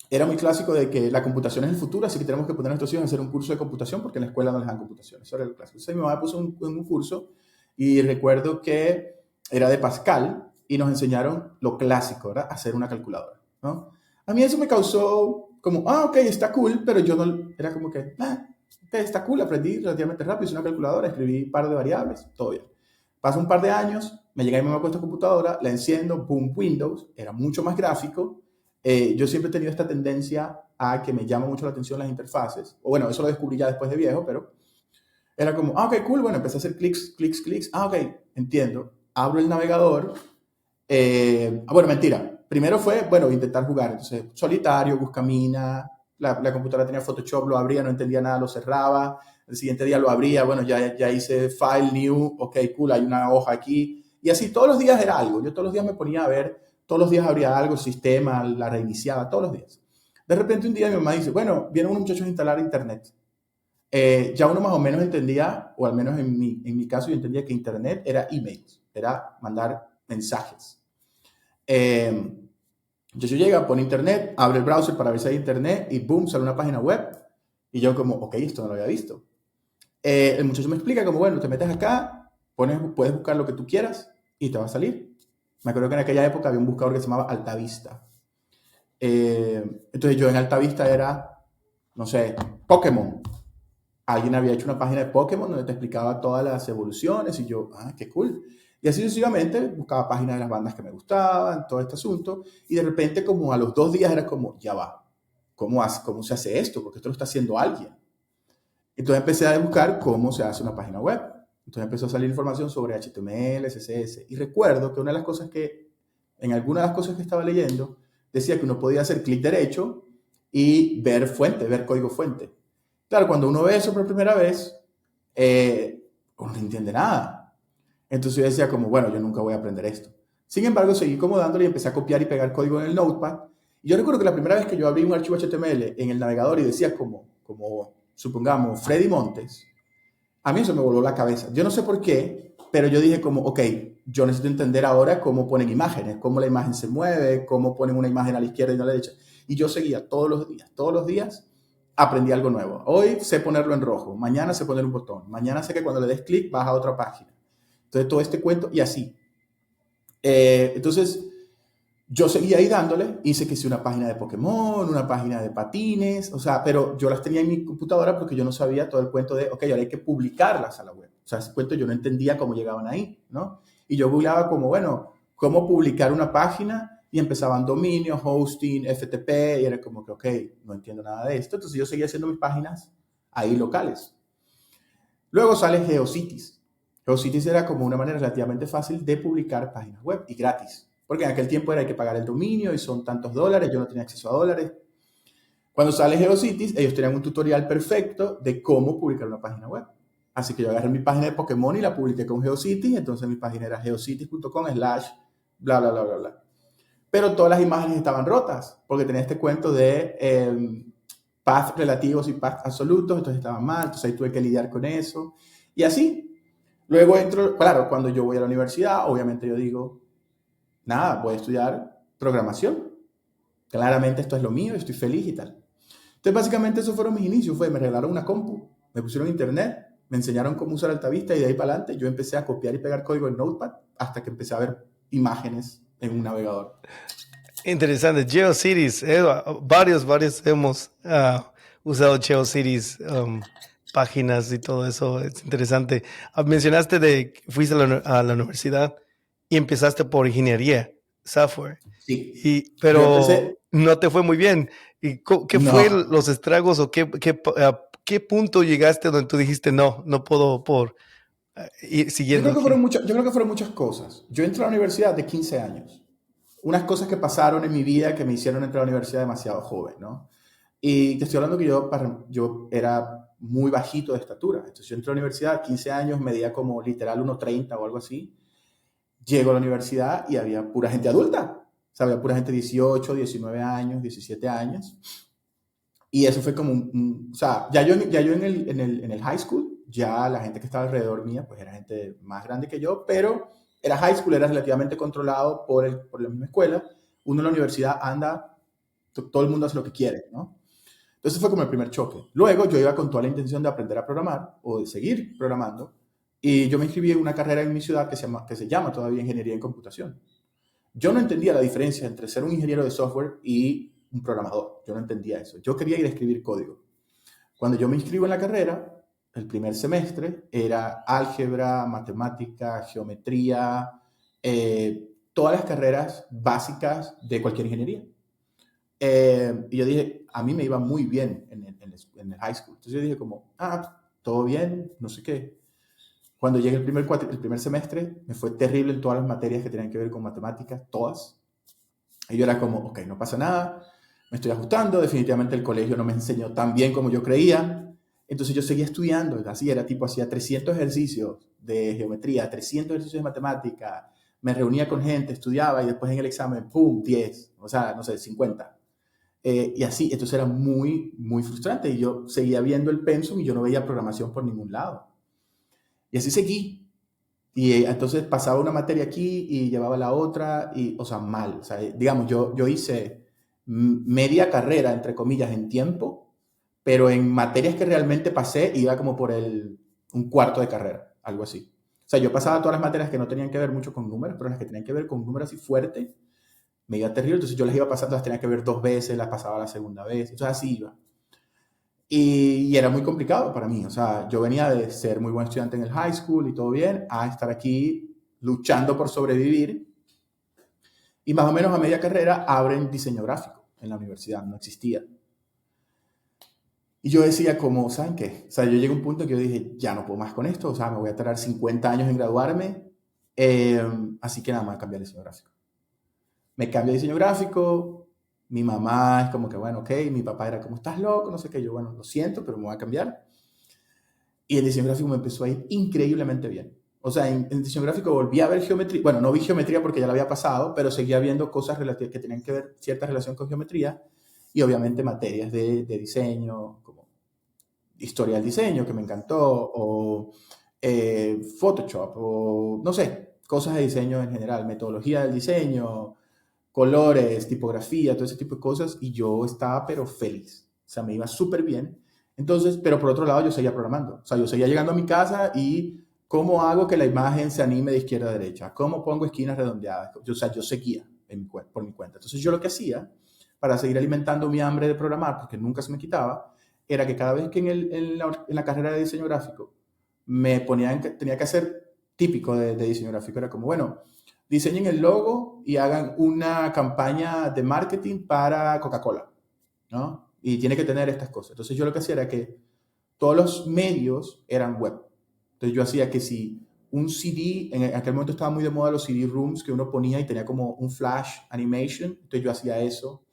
A: era muy clásico de que la computación es el futuro, así que tenemos que poner a nuestros hijos a hacer un curso de computación porque en la escuela no les dan computación. Eso era el clásico. Entonces mi mamá puso un curso y recuerdo que era de Pascal y nos enseñaron lo clásico, ¿verdad? Hacer una calculadora, ¿no? A mí eso me causó como, ok, está cool, pero yo no, era como que, ok, está cool, aprendí relativamente rápido, hice una calculadora, escribí un par de variables, todo bien. Pasa un par de años, me llega mi mamá con esta computadora, la enciendo, boom, Windows, era mucho más gráfico. Yo siempre he tenido esta tendencia a que me llama mucho la atención las interfaces. O bueno, eso lo descubrí ya después de viejo, pero era como, ok, cool, bueno, empecé a hacer clics, clics, clics. Ok, entiendo. Abro el navegador. Bueno, mentira. Primero fue, bueno, intentar jugar. Entonces, solitario, buscamina. La computadora tenía Photoshop, lo abría, no entendía nada, lo cerraba. El siguiente día lo abría, bueno, ya hice file new. Ok, cool, hay una hoja aquí. Y así todos los días era algo. Yo todos los días me ponía a ver, todos los días abría algo, el sistema, la reiniciaba, todos los días. De repente un día mi mamá dice, bueno, vienen unos muchachos a instalar internet. Ya uno más o menos entendía, o al menos en mi caso yo entendía que internet era emails, era mandar mensajes. Yo llega, pone internet, abre el browser para ver si hay internet y boom, sale una página web. Y yo como, ok, esto no lo había visto. El muchacho me explica como, bueno, te metes acá, puedes buscar lo que tú quieras y te va a salir. Me acuerdo que en aquella época había un buscador que se llamaba Altavista. Entonces yo en Altavista era, no sé, Pokémon. Alguien había hecho una página de Pokémon donde te explicaba todas las evoluciones y yo, qué cool. Y así sucesivamente buscaba páginas de las bandas que me gustaban, todo este asunto, y de repente como a los 2 días era como, ya va, ¿cómo se hace esto? Porque esto lo está haciendo alguien. Entonces empecé a buscar cómo se hace una página web. Entonces empezó a salir información sobre HTML, CSS. Y recuerdo que en alguna de las cosas que estaba leyendo, decía que uno podía hacer clic derecho y ver fuente, ver código fuente. Claro, cuando uno ve eso por primera vez, uno no entiende nada. Entonces yo decía como, bueno, yo nunca voy a aprender esto. Sin embargo, seguí como dándole y empecé a copiar y pegar código en el Notepad. Y yo recuerdo que la primera vez que yo abrí un archivo HTML en el navegador y decía como supongamos, Freddy Montes, a mí eso me voló la cabeza. Yo no sé por qué, pero yo dije como, ok, yo necesito entender ahora cómo ponen imágenes, cómo la imagen se mueve, cómo ponen una imagen a la izquierda y a la derecha. Y yo seguía todos los días aprendí algo nuevo. Hoy sé ponerlo en rojo, mañana sé poner un botón, mañana sé que cuando le des clic vas a otra página. Entonces todo este cuento y así. Entonces yo seguía ahí dándole, hice que sí una página de Pokémon, una página de patines, o sea, pero yo las tenía en mi computadora porque yo no sabía todo el cuento de, ok, ahora hay que publicarlas a la web. O sea, ese cuento yo no entendía cómo llegaban ahí, ¿no? Y yo googleaba como, bueno, cómo publicar una página y empezaban dominios, hosting, FTP, y era como que, ok, no entiendo nada de esto. Entonces yo seguía haciendo mis páginas ahí locales. Luego sale GeoCities. GeoCities era como una manera relativamente fácil de publicar páginas web y gratis. Porque en aquel tiempo era hay que pagar el dominio y son tantos dólares, yo no tenía acceso a dólares. Cuando sale GeoCities, ellos tenían un tutorial perfecto de cómo publicar una página web. Así que yo agarré mi página de Pokémon y la publiqué con GeoCities, entonces mi página era geocities.com/ bla, bla, bla, bla, bla. Pero todas las imágenes estaban rotas, porque tenía este cuento de paths relativos y paths absolutos, entonces estaban mal, entonces ahí tuve que lidiar con eso. Y así, luego entro, claro, cuando yo voy a la universidad, obviamente yo digo, nada, voy a estudiar programación. Claramente esto es lo mío, estoy feliz y tal. Entonces, básicamente, esos fueron mis inicios. Me regalaron una compu, me pusieron internet, me enseñaron cómo usar Altavista y de ahí para adelante yo empecé a copiar y pegar código en Notepad hasta que empecé a ver imágenes en un navegador.
B: Interesante. GeoCities, varios hemos usado GeoCities, páginas y todo eso. Es interesante. Mencionaste de que fuiste a la universidad y empezaste por ingeniería, software,
A: Sí, yo
B: pero
A: empecé,
B: no te fue muy bien. ¿Y qué fue
A: no,
B: los estragos o a qué punto llegaste donde tú dijiste no puedo ir siguiendo aquí?
A: yo creo que fueron muchas cosas. Yo entré a la universidad de 15 años. Unas cosas que pasaron en mi vida que me hicieron entrar a la universidad demasiado joven, ¿no? Y te estoy hablando que yo era muy bajito de estatura. Entonces yo entré a la universidad, 15 años, medía como literal 1,30 o algo así. Llego a la universidad y había pura gente adulta. O sea, había pura gente de 18, 19 años, 17 años. Y eso fue como o sea, ya yo en el high school, ya la gente que estaba alrededor mía, pues era gente más grande que yo, pero era high school, era relativamente controlado por la misma escuela. Uno en la universidad anda, todo el mundo hace lo que quiere, ¿no? Entonces fue como el primer choque. Luego yo iba con toda la intención de aprender a programar o de seguir programando. Y yo me inscribí en una carrera en mi ciudad que se llama todavía Ingeniería en Computación. Yo no entendía la diferencia entre ser un ingeniero de software y un programador. Yo no entendía eso. Yo quería ir a escribir código. Cuando yo me inscribo en la carrera, el primer semestre era álgebra, matemática, geometría, todas las carreras básicas de cualquier ingeniería. Y yo dije, a mí me iba muy bien en el high school. Entonces yo dije como, todo bien, no sé qué. Cuando llegué el primer semestre, me fue terrible en todas las materias que tenían que ver con matemáticas, todas. Y yo era como, ok, no pasa nada, me estoy ajustando, definitivamente el colegio no me enseñó tan bien como yo creía. Entonces yo seguía estudiando, así era tipo, hacía 300 ejercicios de geometría, 300 ejercicios de matemática, me reunía con gente, estudiaba y después en el examen, ¡pum!, 10, o sea, no sé, 50. Y así, entonces era muy, muy frustrante y yo seguía viendo el pensum y yo no veía programación por ningún lado. Y así seguí. Y entonces pasaba una materia aquí y llevaba la otra, y, o sea, mal. O sea, digamos, yo hice media carrera, entre comillas, en tiempo, pero en materias que realmente pasé iba como por un cuarto de carrera, algo así. O sea, yo pasaba todas las materias que no tenían que ver mucho con números, pero las que tenían que ver con números así fuerte, me iba terrible. Entonces yo las iba pasando, las tenía que ver 2 veces, las pasaba la segunda vez. Entonces así iba. Y era muy complicado para mí. O sea, yo venía de ser muy buen estudiante en el high school y todo bien, a estar aquí luchando por sobrevivir. Y más o menos a media carrera abren diseño gráfico en la universidad, no existía. Y yo decía como, ¿saben qué? O sea, yo llegué a un punto que yo dije, ya no puedo más con esto, o sea, me voy a tardar 50 años en graduarme, así que nada más cambiar diseño gráfico. Me cambio de diseño gráfico, Mi mamá es como que, bueno, ok, mi papá era como, estás loco, no sé qué, yo, bueno, lo siento, pero me voy a cambiar. Y el diseño gráfico me empezó a ir increíblemente bien. O sea, en diseño gráfico volví a ver geometría. Bueno, no vi geometría porque ya la había pasado, pero seguía viendo cosas relativas que tenían que ver cierta relación con geometría y obviamente materias de diseño, como historia del diseño, que me encantó, o Photoshop, o no sé, cosas de diseño en general, metodología del diseño, colores, tipografía, todo ese tipo de cosas, y yo estaba pero feliz. O sea, me iba súper bien. Entonces, pero por otro lado, yo seguía programando. O sea, yo seguía llegando a mi casa y ¿cómo hago que la imagen se anime de izquierda a derecha? ¿Cómo pongo esquinas redondeadas? O sea, yo seguía por mi cuenta. Entonces, yo lo que hacía para seguir alimentando mi hambre de programar, porque nunca se me quitaba, era que cada vez que en la carrera de diseño gráfico me ponían, tenía que hacer típico de diseño gráfico, era como, bueno, diseñen el logo y hagan una campaña de marketing para Coca-Cola, ¿no? Y tiene que tener estas cosas. Entonces yo lo que hacía era que todos los medios eran web. Entonces yo hacía que si un CD, en aquel momento estaba muy de moda los CD rooms que uno ponía y tenía como un flash animation, entonces yo hacía eso.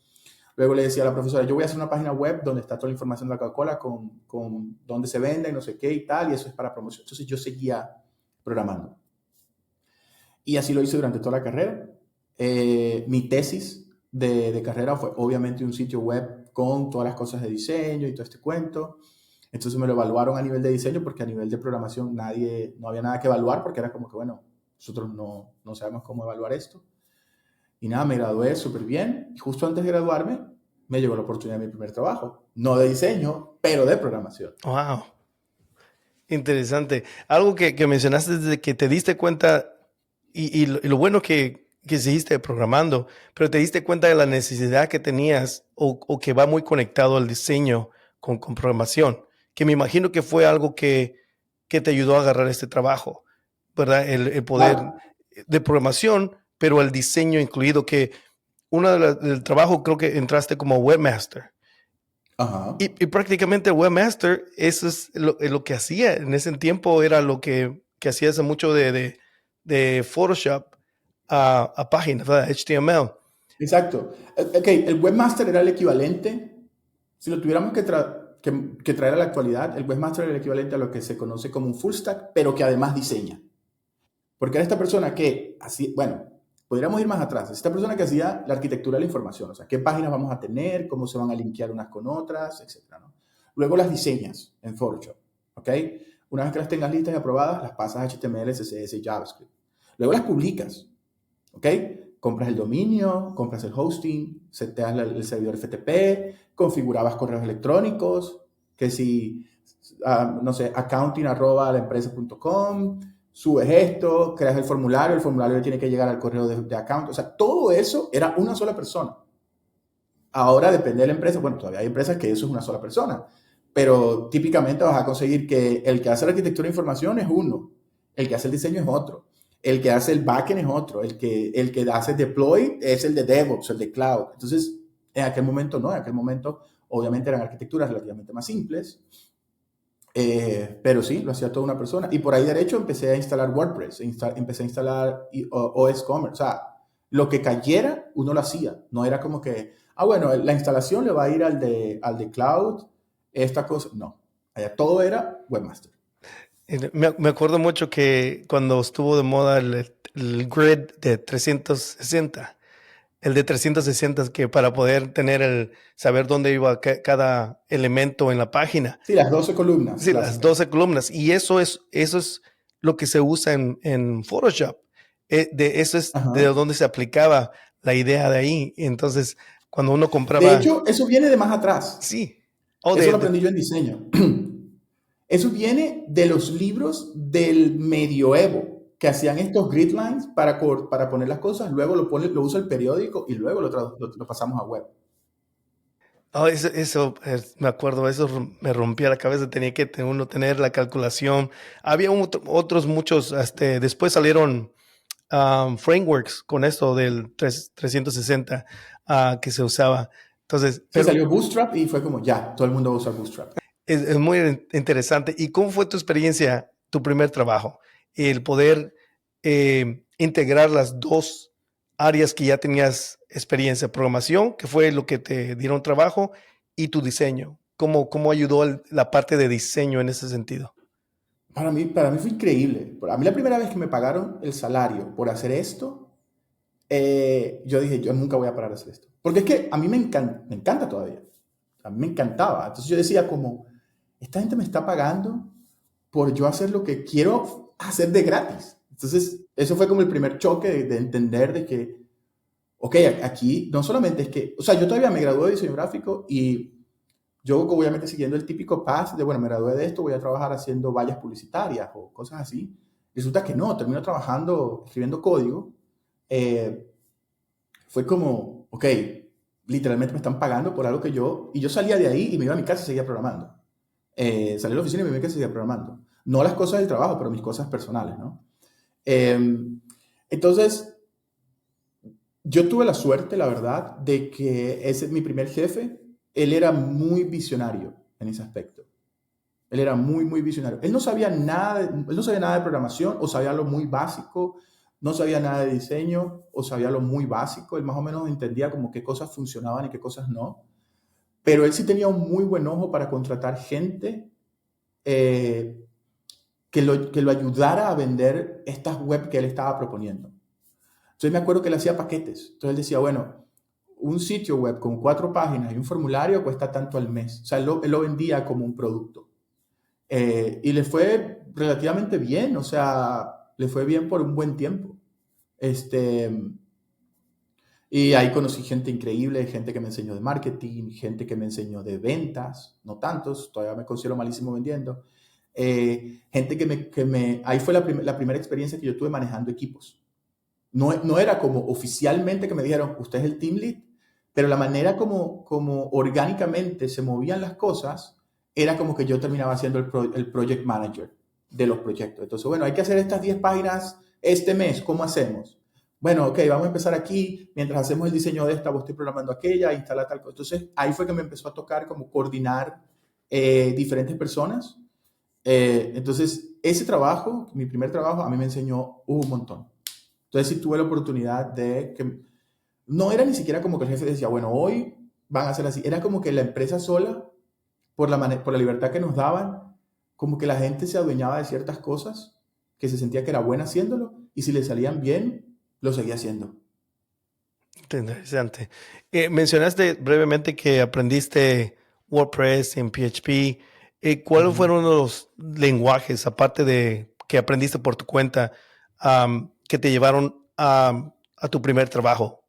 A: Luego le decía a la profesora, yo voy a hacer una página web donde está toda la información de la Coca-Cola con dónde se vende, no sé qué y tal, y eso es para promoción. Entonces yo seguía programando. Y así lo hice durante toda la carrera. Mi tesis de carrera fue obviamente un sitio web con todas las cosas de diseño y todo este cuento. Entonces me lo evaluaron a nivel de diseño porque a nivel de programación no había nada que evaluar porque era como que, bueno, nosotros no sabemos cómo evaluar esto. Y nada, me gradué súper bien y justo antes de graduarme me llegó la oportunidad de mi primer trabajo. No de diseño, pero de programación.
B: Wow, interesante. Algo que mencionaste desde que te diste cuenta y lo bueno que seguiste programando, pero te diste cuenta de la necesidad que tenías o que va muy conectado al diseño con programación, que me imagino que fue algo que te ayudó a agarrar este trabajo, ¿verdad? El poder
A: Claro.
B: de programación, pero el diseño incluido, que uno del trabajo creo que entraste como webmaster.
A: Ajá.
B: Y prácticamente el webmaster, eso es lo que hacía en ese tiempo, era lo que hacía hace mucho de Photoshop a páginas, ¿verdad? HTML.
A: Exacto. Ok, el webmaster era el equivalente, si lo tuviéramos que traer a la actualidad, el webmaster era el equivalente a lo que se conoce como un full stack, pero que además diseña. Porque era esta persona que, así, bueno, podríamos ir más atrás, esta persona que hacía la arquitectura de la información, o sea, qué páginas vamos a tener, cómo se van a linkear unas con otras, etcétera, ¿no? Luego las diseñas en Photoshop, ¿ok? Una vez que las tengas listas y aprobadas, las pasas a HTML, CSS y JavaScript. Luego las publicas, ¿ok? Compras el dominio, compras el hosting, seteas el servidor FTP, configurabas correos electrónicos, que si, no sé, accounting@laempresa.com, subes esto, creas el formulario le tiene que llegar al correo de account, o sea, todo eso era una sola persona. Ahora depende de la empresa, bueno, todavía hay empresas que eso es una sola persona, pero típicamente vas a conseguir que el que hace la arquitectura de información es uno, el que hace el diseño es otro, el que hace el backend es otro, el que hace deploy es el de DevOps, el de Cloud. Entonces, en aquel momento no, en aquel momento obviamente eran arquitecturas relativamente más simples, pero sí, lo hacía toda una persona. Y por ahí derecho empecé a instalar WordPress, empecé a instalar OS Commerce. O sea, lo que cayera, uno lo hacía. No era como que, bueno, la instalación le va a ir al de Cloud, esta cosa. No, allá todo era Webmaster.
B: Me acuerdo mucho que cuando estuvo de moda el grid de 360, el de 360 que para poder saber dónde iba cada elemento en la página.
A: Sí, las 12 columnas
B: Sí, las
A: clásicas.
B: 12 columnas. Y eso es lo que se usa en Photoshop. Eso es de
A: Ajá.
B: donde se aplicaba la idea de ahí. Entonces, cuando uno
A: De
B: compraba,
A: hecho, eso viene de más atrás.
B: sí, o
A: Eso lo aprendí yo en diseño. Eso viene de los libros del medioevo, que hacían estos grid lines para poner las cosas, luego lo usa el periódico y luego lo pasamos a web.
B: eso me acuerdo, eso me rompía la cabeza, tenía que uno tener la calculación. Había otros muchos, después salieron frameworks con esto del 360 que se usaba. Entonces,
A: Sí,
B: pero
A: salió Bootstrap y fue como, ya, todo el mundo usa Bootstrap.
B: es muy interesante. ¿Y cómo fue tu experiencia, tu primer trabajo? El poder integrar las dos áreas que ya tenías experiencia, programación, que fue lo que te dieron trabajo, y tu diseño. ¿Cómo ayudó la parte de diseño en ese sentido?
A: Para mí fue increíble. A mí la primera vez que me pagaron el salario por hacer esto, yo dije, yo nunca voy a parar de hacer esto. Porque es que a mí me encanta todavía. A mí me encantaba. Entonces yo decía como, esta gente me está pagando por yo hacer lo que quiero hacer de gratis. Entonces, eso fue como el primer choque de entender de que, ok, aquí no solamente es que, o sea, yo todavía me gradué de diseño gráfico y yo obviamente siguiendo el típico path de, bueno, me gradué de esto, voy a trabajar haciendo vallas publicitarias o cosas así. Resulta que no, termino trabajando, escribiendo código. Eh, Fue como, ok, literalmente me están pagando por algo que y yo salía de ahí y me iba a mi casa y seguía programando. Salí de la oficina y me iba a mi casa y seguía programando. No las cosas del trabajo, pero mis cosas personales, ¿no? Eh, entonces, yo tuve la suerte, la verdad, de que ese, mi primer jefe, él era muy visionario en ese aspecto. Él era muy, muy visionario. Él no sabía nada de programación o sabía lo muy básico, no sabía nada de diseño o sabía lo muy básico. Él más o menos entendía como qué cosas funcionaban y qué cosas no. Pero él sí tenía un muy buen ojo para contratar gente eh, que lo ayudara a vender estas web que él estaba proponiendo. Entonces me acuerdo que él hacía paquetes. Entonces él decía, bueno, un sitio web con 4 páginas y un formulario cuesta tanto al mes. O sea, él lo vendía como un producto. Y le fue relativamente bien, o sea, le fue bien por un buen tiempo. Este, y ahí conocí gente increíble, gente que me enseñó de marketing, gente que me enseñó de ventas, no tantos, todavía me considero malísimo vendiendo. Gente ahí fue la primera experiencia que yo tuve manejando equipos. No era como oficialmente que me dijeron, usted es el team lead, pero la manera como orgánicamente se movían las cosas era como que yo terminaba siendo el project manager de los proyectos. Entonces, bueno, hay que hacer estas 10 páginas este mes, ¿cómo hacemos? Bueno, ok, vamos a empezar aquí, mientras hacemos el diseño de esta, vos estoy programando aquella, instala tal cosa. Entonces, ahí fue que me empezó a tocar como coordinar diferentes personas. Entonces, ese trabajo, mi primer trabajo, a mí me enseñó un montón. Entonces sí tuve la oportunidad de que no era ni siquiera como que el jefe decía, bueno, hoy van a hacer así. Era como que la empresa sola, por la libertad que nos daban, como que la gente se adueñaba de ciertas cosas, que se sentía que era buena haciéndolo, y si le salían bien, lo seguía haciendo.
B: Interesante. Mencionaste brevemente que aprendiste WordPress en PHP. ¿Cuáles
A: Ujú.
B: fueron los lenguajes, aparte de que aprendiste por tu cuenta, que te llevaron a tu primer trabajo?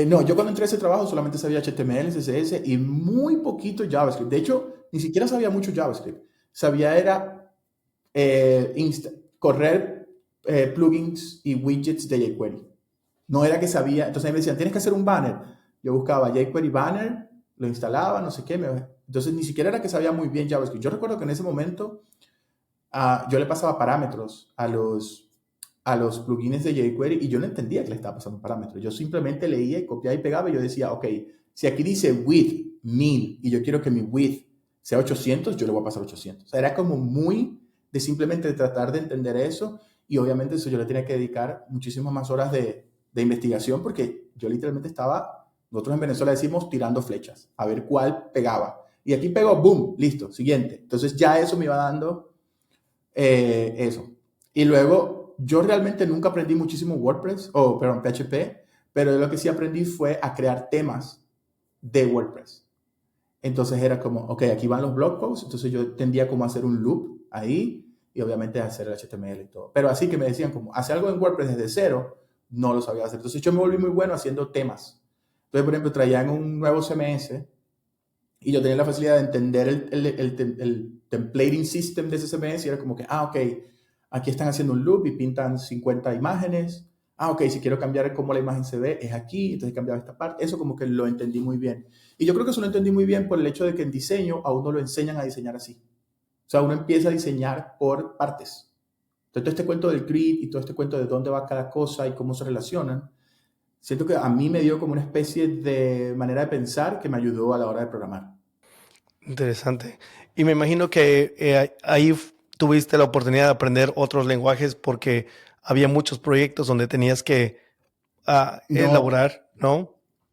A: No, yo cuando entré a ese trabajo solamente sabía HTML, CSS y muy poquito JavaScript. De hecho, ni siquiera sabía mucho JavaScript. Sabía era correr plugins y widgets de jQuery. No era que sabía, entonces me decían, tienes que hacer un banner. Yo buscaba jQuery banner, lo instalaba, no sé qué. Entonces ni siquiera era que sabía muy bien JavaScript. Yo recuerdo que en ese momento yo le pasaba parámetros a los plugins de jQuery y yo no entendía que le estaba pasando parámetros. Yo simplemente leía y copiaba y pegaba y yo decía, ok, si aquí dice width 1000 y yo quiero que mi width sea 800, yo le voy a pasar 800. O sea, era como muy de simplemente tratar de entender eso y obviamente eso yo le tenía que dedicar muchísimas más horas de investigación porque yo literalmente estaba, nosotros en Venezuela decimos tirando flechas, a ver cuál pegaba. Y aquí pegó, boom, listo, siguiente. Entonces ya eso me iba dando eso. Y luego, yo realmente nunca aprendí muchísimo WordPress, o perdón, PHP, pero lo que sí aprendí fue a crear temas de WordPress. Entonces era como, ok, aquí van los blog posts, entonces yo tendía como a hacer un loop ahí y obviamente hacer el HTML y todo. Pero así que me decían como, hace algo en WordPress desde cero, no lo sabía hacer. Entonces yo me volví muy bueno haciendo temas. Entonces, por ejemplo, traían un nuevo CMS y yo tenía la facilidad de entender el templating system de ese CMS y era como que, ok, aquí están haciendo un loop y pintan 50 imágenes. Ok, si quiero cambiar cómo la imagen se ve, es aquí, entonces cambiaba esta parte. Eso como que lo entendí muy bien. Y yo creo que eso lo entendí muy bien por el hecho de que en diseño a uno lo enseñan a diseñar así. O sea, uno empieza a diseñar por partes. Entonces, todo este cuento del grid y todo este cuento de dónde va cada cosa y cómo se relacionan, siento que a mí me dio como una especie de manera de pensar que me ayudó a la hora de programar.
B: Interesante. Y me imagino que ahí tuviste la oportunidad de aprender otros lenguajes porque había muchos proyectos donde tenías que
A: No,
B: elaborar, ¿no?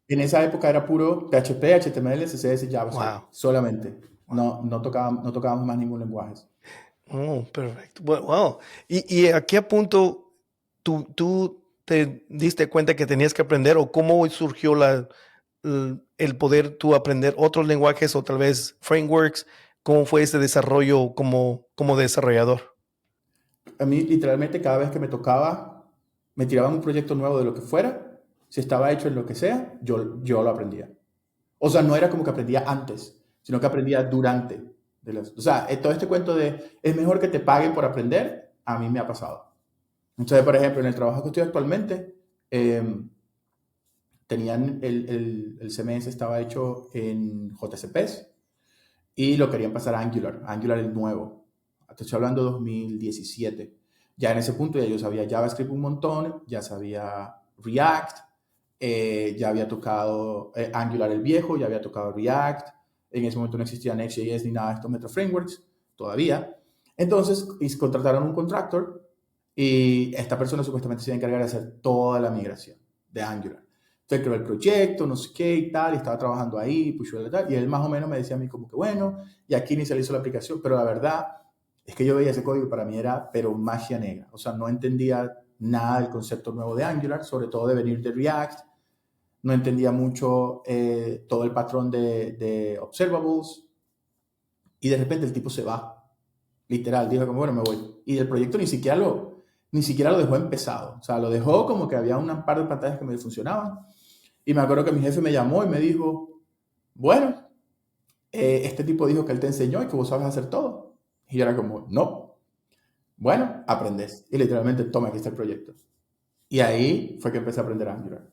A: en esa época era puro PHP, HTML, CSS, JavaScript,
B: Wow.
A: solamente.
B: Wow.
A: No tocábamos más ningún lenguaje.
B: Oh, perfecto. Wow. ¿Y a qué punto tú te diste cuenta que tenías que aprender o cómo surgió el poder tú aprender otros lenguajes o tal vez frameworks? ¿Cómo fue ese desarrollo como desarrollador?
A: A mí, literalmente, cada vez que me tocaba, me tiraban un proyecto nuevo de lo que fuera, si estaba hecho en lo que sea, yo lo aprendía. O sea, no era como que aprendía antes, sino que aprendía durante. O sea, todo este cuento de es mejor que te paguen por aprender, a mí me ha pasado. Entonces, por ejemplo, en el trabajo que estoy actualmente, eh, tenían el CMS estaba hecho en JCPs y lo querían pasar a Angular, Angular el nuevo. Te estoy hablando de 2017. Ya en ese punto ya yo sabía JavaScript un montón, ya sabía React, ya había tocado Angular el viejo, ya había tocado React. En ese momento no existía Next.js ni nada de estos meta frameworks todavía. Entonces contrataron un contractor y esta persona supuestamente se iba a encargar de hacer toda la migración de Angular. Entonces creó el proyecto, no sé qué y tal, y estaba trabajando ahí, y él más o menos me decía a mí como que bueno, y aquí inicializó la aplicación, pero la verdad es que yo veía ese código y para mí era, pero magia negra. O sea, no entendía nada del concepto nuevo de Angular, sobre todo de venir de React, no entendía mucho todo el patrón de observables, y de repente el tipo se va, literal, dijo como, bueno, me voy. Y el proyecto ni siquiera lo dejó empezado, o sea, lo dejó como que había un par de pantallas que me funcionaban, y me acuerdo que mi jefe me llamó y me dijo, bueno, este tipo dijo que él te enseñó y que vos sabes hacer todo. Y yo era como, no, bueno, aprendes. Y literalmente, toma, aquí está el proyecto. Y ahí fue que empecé a aprender Angular.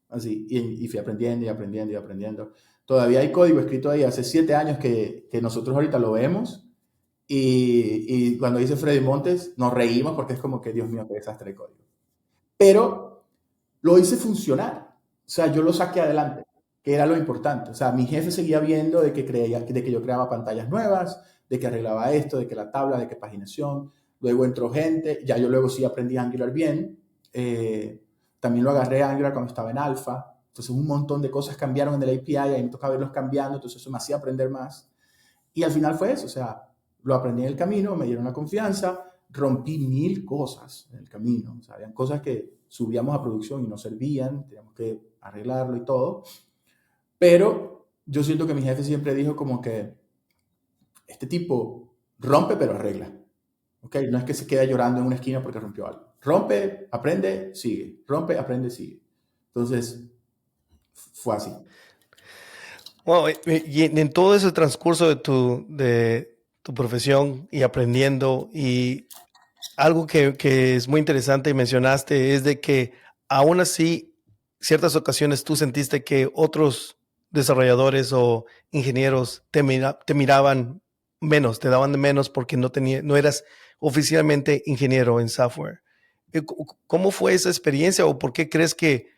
A: Así, y fui aprendiendo y aprendiendo y aprendiendo. Todavía hay código escrito ahí hace 7 años que nosotros ahorita lo vemos. Y cuando dice Freddy Montes, nos reímos porque es como que, Dios mío, qué desastre de código. Pero lo hice funcionar. O sea, yo lo saqué adelante, que era lo importante. O sea, mi jefe seguía viendo de que yo creaba pantallas nuevas, de que arreglaba esto, de que la tabla, de que paginación. Luego entró gente, ya yo luego sí aprendí Angular bien. También lo agarré a Angular cuando estaba en alfa. Entonces un montón de cosas cambiaron en el API y ahí me tocaba irlos cambiando, entonces eso me hacía aprender más. Y al final fue eso, o sea, lo aprendí en el camino, me dieron la confianza, rompí 1000 cosas en el camino. O sea, habían cosas que subíamos a producción y no servían, teníamos que arreglarlo y todo. Pero yo siento que mi jefe siempre dijo como que este tipo rompe pero arregla. ¿Okay? No es que se quede llorando en una esquina porque rompió algo. Rompe, aprende, sigue. Rompe, aprende, sigue. Entonces, fue así.
B: Wow, y en todo ese transcurso de tu profesión y aprendiendo, y algo que es muy interesante y mencionaste es de que aún así, ciertas ocasiones tú sentiste que otros desarrolladores o ingenieros te miraban menos, te daban de menos porque no eras oficialmente ingeniero en software. ¿Cómo fue esa experiencia o por qué crees que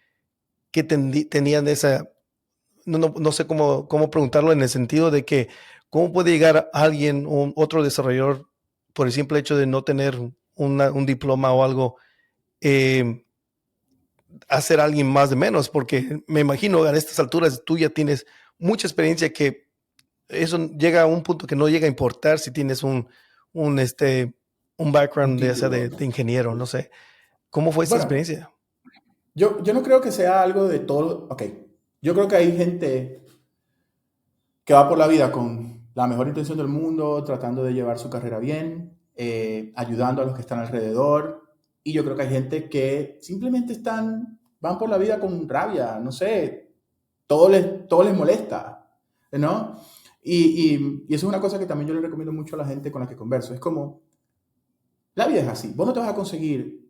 B: tenían esa, no sé cómo preguntarlo en el sentido de que cómo puede llegar alguien, otro desarrollador, por el simple hecho de no tener un diploma o algo, eh, a ser alguien más de menos? Porque me imagino a estas alturas tú ya tienes mucha experiencia que eso llega a un punto que no llega a importar si tienes un, este, un
A: Un
B: background de, esa
A: título.
B: de ingeniero, no sé. ¿Cómo fue esa
A: Bueno,
B: experiencia?
A: yo no creo que sea algo de todo. Ok, yo creo que hay gente que va por la vida con la mejor intención del mundo, tratando de llevar su carrera bien, ayudando a los que están alrededor. Y yo creo que hay gente que simplemente van por la vida con rabia, no sé, todo les molesta, ¿no? Y eso es una cosa que también yo le recomiendo mucho a la gente con la que converso. Es como, la vida es así. Vos no te vas a conseguir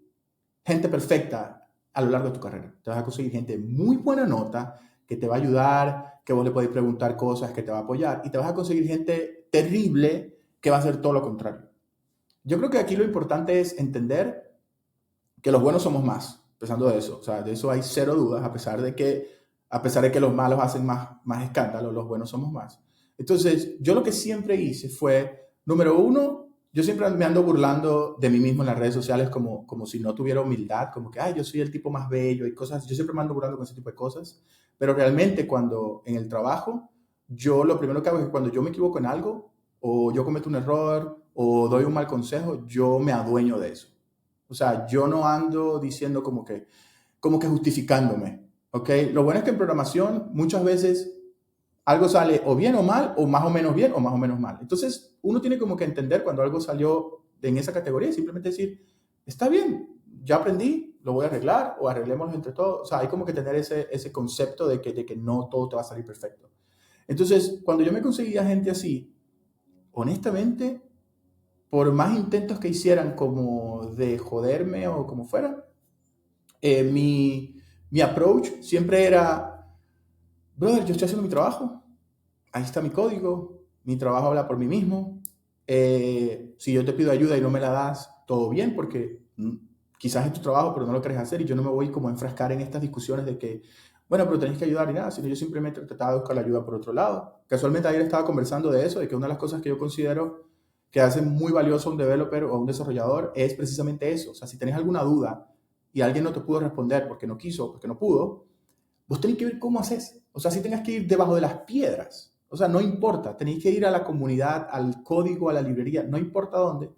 A: gente perfecta a lo largo de tu carrera. Te vas a conseguir gente muy buena nota, que te va a ayudar, que vos le podéis preguntar cosas, que te va a apoyar. Y te vas a conseguir gente terrible que va a hacer todo lo contrario. Yo creo que aquí lo importante es entender que los buenos somos más, empezando de eso. O sea, de eso hay cero dudas, a pesar de que los malos hacen más escándalo, los buenos somos más. Entonces, yo lo que siempre hice fue, número uno, yo siempre me ando burlando de mí mismo en las redes sociales como si no tuviera humildad, como que, ay, yo soy el tipo más bello y cosas. Yo siempre me ando burlando con ese tipo de cosas. Pero realmente cuando en el trabajo, yo lo primero que hago es que cuando yo me equivoco en algo, o yo cometo un error, o doy un mal consejo, yo me adueño de eso. O sea, yo no ando diciendo como que justificándome, ¿ok? Lo bueno es que en programación muchas veces algo sale o bien o mal, o más o menos bien, o más o menos mal. Entonces, uno tiene como que entender cuando algo salió en esa categoría y simplemente decir, está bien, ya aprendí, lo voy a arreglar, o arreglémoslo entre todos. O sea, hay como que tener ese concepto de que no todo te va a salir perfecto. Entonces, cuando yo me conseguía gente así, honestamente, por más intentos que hicieran como de joderme o como fuera, mi approach siempre era, brother, yo estoy haciendo mi trabajo, ahí está mi código, mi trabajo habla por mí mismo. Si yo te pido ayuda y no me la das, todo bien, porque quizás es tu trabajo, pero no lo quieres hacer y yo no me voy como a enfrascar en estas discusiones de que, bueno, pero tenés que ayudar y nada, sino yo simplemente trataba de buscar la ayuda por otro lado. Casualmente ayer estaba conversando de eso, de que una de las cosas que yo considero que hace muy valioso a un developer o a un desarrollador es precisamente eso. O sea, si tenés alguna duda y alguien no te pudo responder porque no quiso, porque no pudo, vos tenés que ver cómo haces. O sea, si tengas que ir debajo de las piedras. O sea, no importa. Tenéis que ir a la comunidad, al código, a la librería, no importa dónde.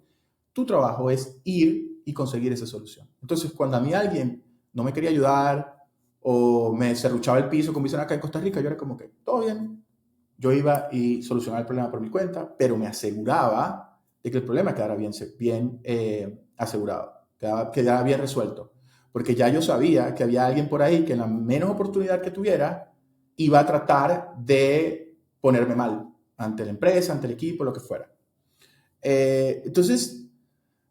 A: Tu trabajo es ir y conseguir esa solución. Entonces, cuando a mí alguien no me quería ayudar o me serruchaba el piso, como dicen acá en Costa Rica, yo era como que, todo bien. Yo iba y solucionaba el problema por mi cuenta, pero me aseguraba de que el problema quedara bien asegurado, quedara bien resuelto. Porque ya yo sabía que había alguien por ahí que en la menos oportunidad que tuviera iba a tratar de ponerme mal ante la empresa, ante el equipo, lo que fuera. Entonces,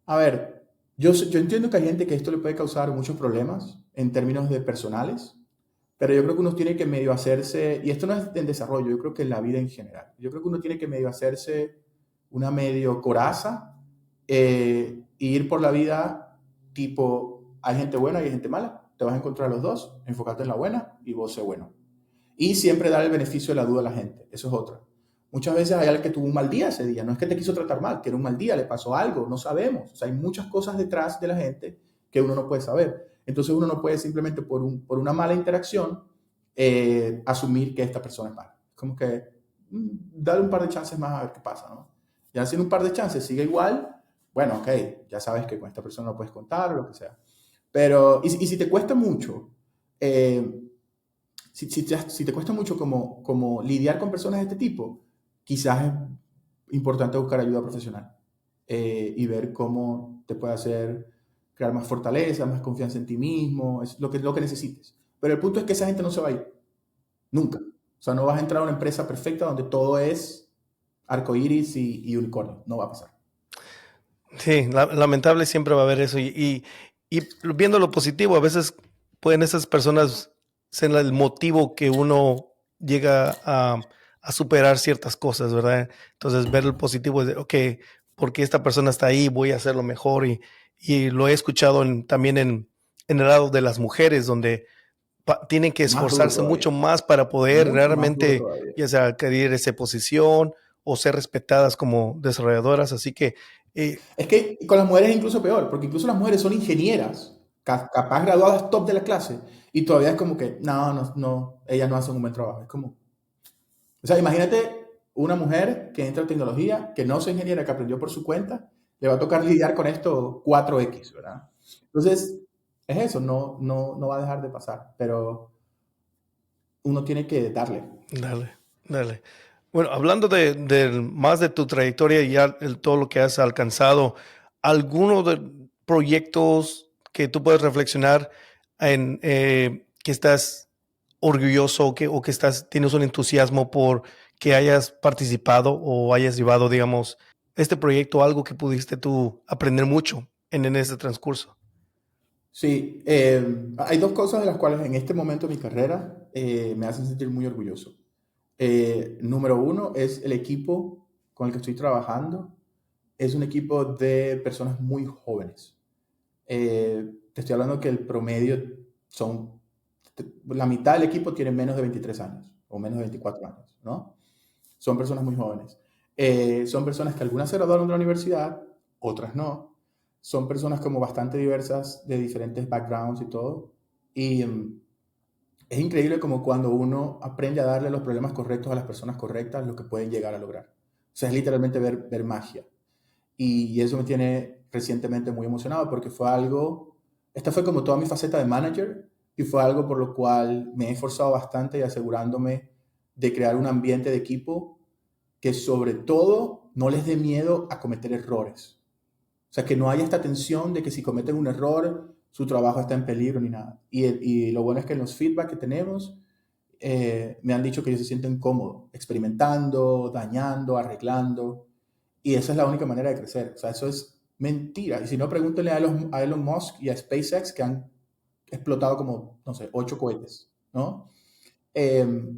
A: a ver, yo entiendo que hay gente que esto le puede causar muchos problemas en términos de personales, pero yo creo que uno tiene que medio hacerse, y esto no es en desarrollo, yo creo que en la vida en general, yo creo que uno tiene que medio hacerse una medio coraza e ir por la vida tipo, hay gente buena y hay gente mala, te vas a encontrar los dos, enfócate en la buena y vos sé bueno. Y siempre dar el beneficio de la duda a la gente, eso es otra. Muchas veces hay alguien que tuvo un mal día ese día, no es que te quiso tratar mal, que era un mal día, le pasó algo, no sabemos. O sea, hay muchas cosas detrás de la gente que uno no puede saber. Entonces uno no puede simplemente por una mala interacción asumir que esta persona es mala. Como que dale un par de chances más a ver qué pasa, ¿no? Ya si en un par de chances sigue igual, bueno, ok, ya sabes que con esta persona no puedes contar o lo que sea. Pero, y si te cuesta mucho, eh, si te cuesta mucho como lidiar con personas de este tipo, quizás es importante buscar ayuda profesional y ver cómo te puede hacer crear más fortaleza, más confianza en ti mismo, es lo que necesites. Pero el punto es que esa gente no se va a ir, nunca. O sea, no vas a entrar a una empresa perfecta donde todo es arcoíris y unicornio, no va a pasar.
B: Sí, lamentable siempre va a haber eso. Y viendo lo positivo, a veces pueden esas personas ser el motivo que uno llega a superar ciertas cosas, ¿verdad? Entonces, ver el positivo es de, ok, porque esta persona está ahí, voy a hacerlo mejor. Y lo he escuchado también en el lado de las mujeres, donde tienen que
A: Más duro
B: esforzarse mucho
A: todavía,
B: más para poder
A: mucho más duro
B: realmente,
A: todavía.
B: ya sea adquirir esa posición o ser respetadas como desarrolladoras. Así que
A: Es que con las mujeres es incluso peor, porque incluso las mujeres son ingenieras, capaz graduadas top de la clase, y todavía es como que, no, ellas no hacen un buen trabajo. Es como, o sea, imagínate una mujer que entra en tecnología, que no es ingeniera, que aprendió por su cuenta, le va a tocar lidiar con esto 4X, ¿verdad? Entonces, es eso, no va a dejar de pasar, pero uno tiene que darle.
B: dale, dale. Bueno, hablando más de tu trayectoria y ya todo lo que has alcanzado, ¿alguno de proyectos que tú puedes reflexionar en que estás orgulloso o que tienes un entusiasmo por que hayas participado o hayas llevado, digamos, este proyecto, algo que pudiste tú aprender mucho en ese transcurso?
A: Sí, hay dos cosas de las cuales en este momento de mi carrera me hacen sentir muy orgulloso. Número uno es el equipo con el que estoy trabajando. Es un equipo de personas muy jóvenes. Te estoy hablando que el promedio son, la mitad del equipo tiene menos de 23 años o menos de 24 años, ¿no? Son personas muy jóvenes. Son personas que algunas se graduaron de la universidad, otras no. Son personas como bastante diversas, de diferentes backgrounds y todo. Y es increíble como cuando uno aprende a darle los problemas correctos a las personas correctas, lo que pueden llegar a lograr. O sea, es literalmente ver magia. Y eso me tiene recientemente muy emocionado porque fue algo, esta fue como toda mi faceta de manager y fue algo por lo cual me he esforzado bastante y asegurándome de crear un ambiente de equipo que sobre todo no les dé miedo a cometer errores. O sea, que no haya esta tensión de que si cometen un error, su trabajo está en peligro ni nada. Y lo bueno es que en los feedback que tenemos, me han dicho que ellos se sienten cómodos, experimentando, dañando, arreglando. Y esa es la única manera de crecer. O sea, eso es mentira. Y si no, pregúntenle a Elon Musk y a SpaceX que han explotado como, no sé, 8 cohetes, ¿no? Eh,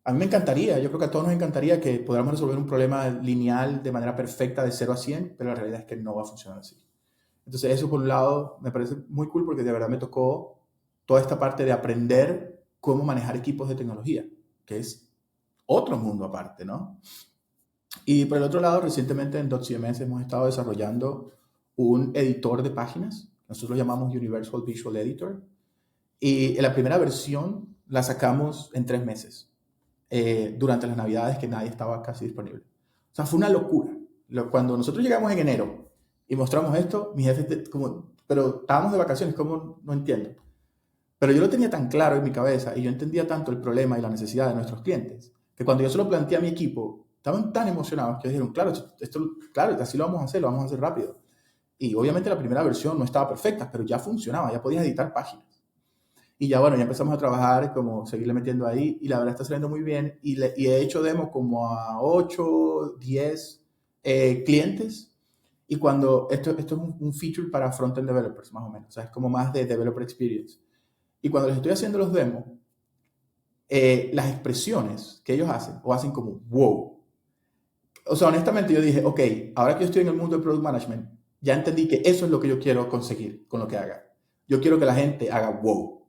A: a mí me encantaría, yo creo que a todos nos encantaría que podamos resolver un problema lineal de manera perfecta de 0 a 100, pero la realidad es que no va a funcionar así. Entonces eso por un lado me parece muy cool porque de verdad me tocó toda esta parte de aprender cómo manejar equipos de tecnología, que es otro mundo aparte, ¿no? Y por el otro lado, recientemente en .cms hemos estado desarrollando un editor de páginas, nosotros lo llamamos Universal Visual Editor, y la primera versión la sacamos en 3 meses, durante las navidades que nadie estaba casi disponible. O sea, fue una locura. Cuando nosotros llegamos en enero y mostramos esto, mi jefe, como, pero estábamos de vacaciones, ¿cómo? No entiendo. Pero yo lo tenía tan claro en mi cabeza y yo entendía tanto el problema y la necesidad de nuestros clientes, que cuando yo se lo planteé a mi equipo, estaban tan emocionados que dijeron, claro, claro, así lo vamos a hacer rápido. Y obviamente la primera versión no estaba perfecta, pero ya funcionaba, ya podías editar páginas. Y ya bueno, ya empezamos a trabajar, como seguirle metiendo ahí, y la verdad está saliendo muy bien. Y he hecho demos como a 8, 10 clientes. Y cuando esto es un feature para front-end developers, más o menos. O sea, es como más de developer experience. Y cuando les estoy haciendo los demos, las expresiones que ellos hacen, o hacen como wow. O sea, honestamente yo dije, ok, ahora que yo estoy en el mundo del product management, ya entendí que eso es lo que yo quiero conseguir con lo que haga. Yo quiero que la gente haga wow.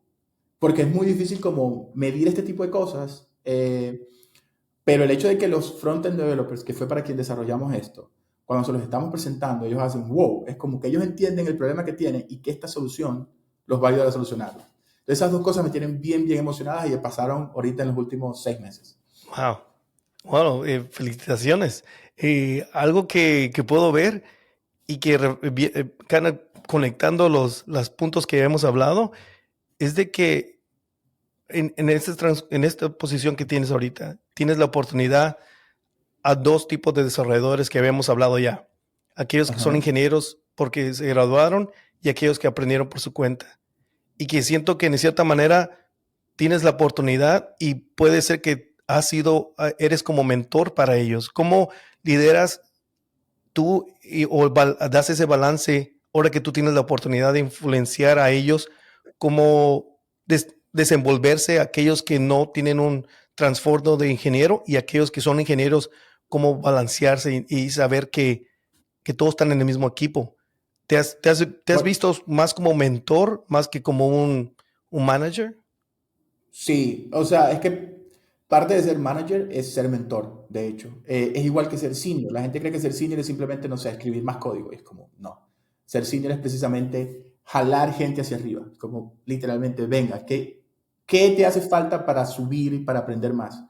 A: Porque es muy difícil como medir este tipo de cosas, pero el hecho de que los front-end developers, que fue para quien desarrollamos esto, cuando se los estamos presentando, ellos hacen wow, es como que ellos entienden el problema que tienen y que esta solución los va a ayudar a solucionarlo. Entonces, esas dos cosas me tienen bien, bien emocionadas y me pasaron ahorita en los últimos 6 meses.
B: Wow. Bueno, felicitaciones. Algo que puedo ver y que conectando los puntos que hemos hablado es de que en esta posición que tienes ahorita, tienes la oportunidad a dos tipos de desarrolladores que habíamos hablado ya. Aquellos que son
A: Ajá.
B: ingenieros porque se graduaron y aquellos que aprendieron por su cuenta. Y que siento que en cierta manera tienes la oportunidad y puede ser que eres como mentor para ellos. ¿Cómo lideras tú o das ese balance ahora que tú tienes la oportunidad de influenciar a ellos? ¿Cómo desenvolverse aquellos que no tienen un trasfondo de ingeniero y aquellos que son ingenieros, cómo balancearse y saber que todos están en el mismo equipo? ¿Te has
A: Bueno,
B: visto más como mentor, más que como un manager?
A: sí, o sea, es que parte de ser manager es ser mentor, de hecho. Es igual que ser senior. La gente cree que ser senior es simplemente, no sé, escribir más código. Y es como, no. Ser senior es precisamente jalar gente hacia arriba. Como literalmente, venga, ¿qué te hace falta para subir y para aprender más?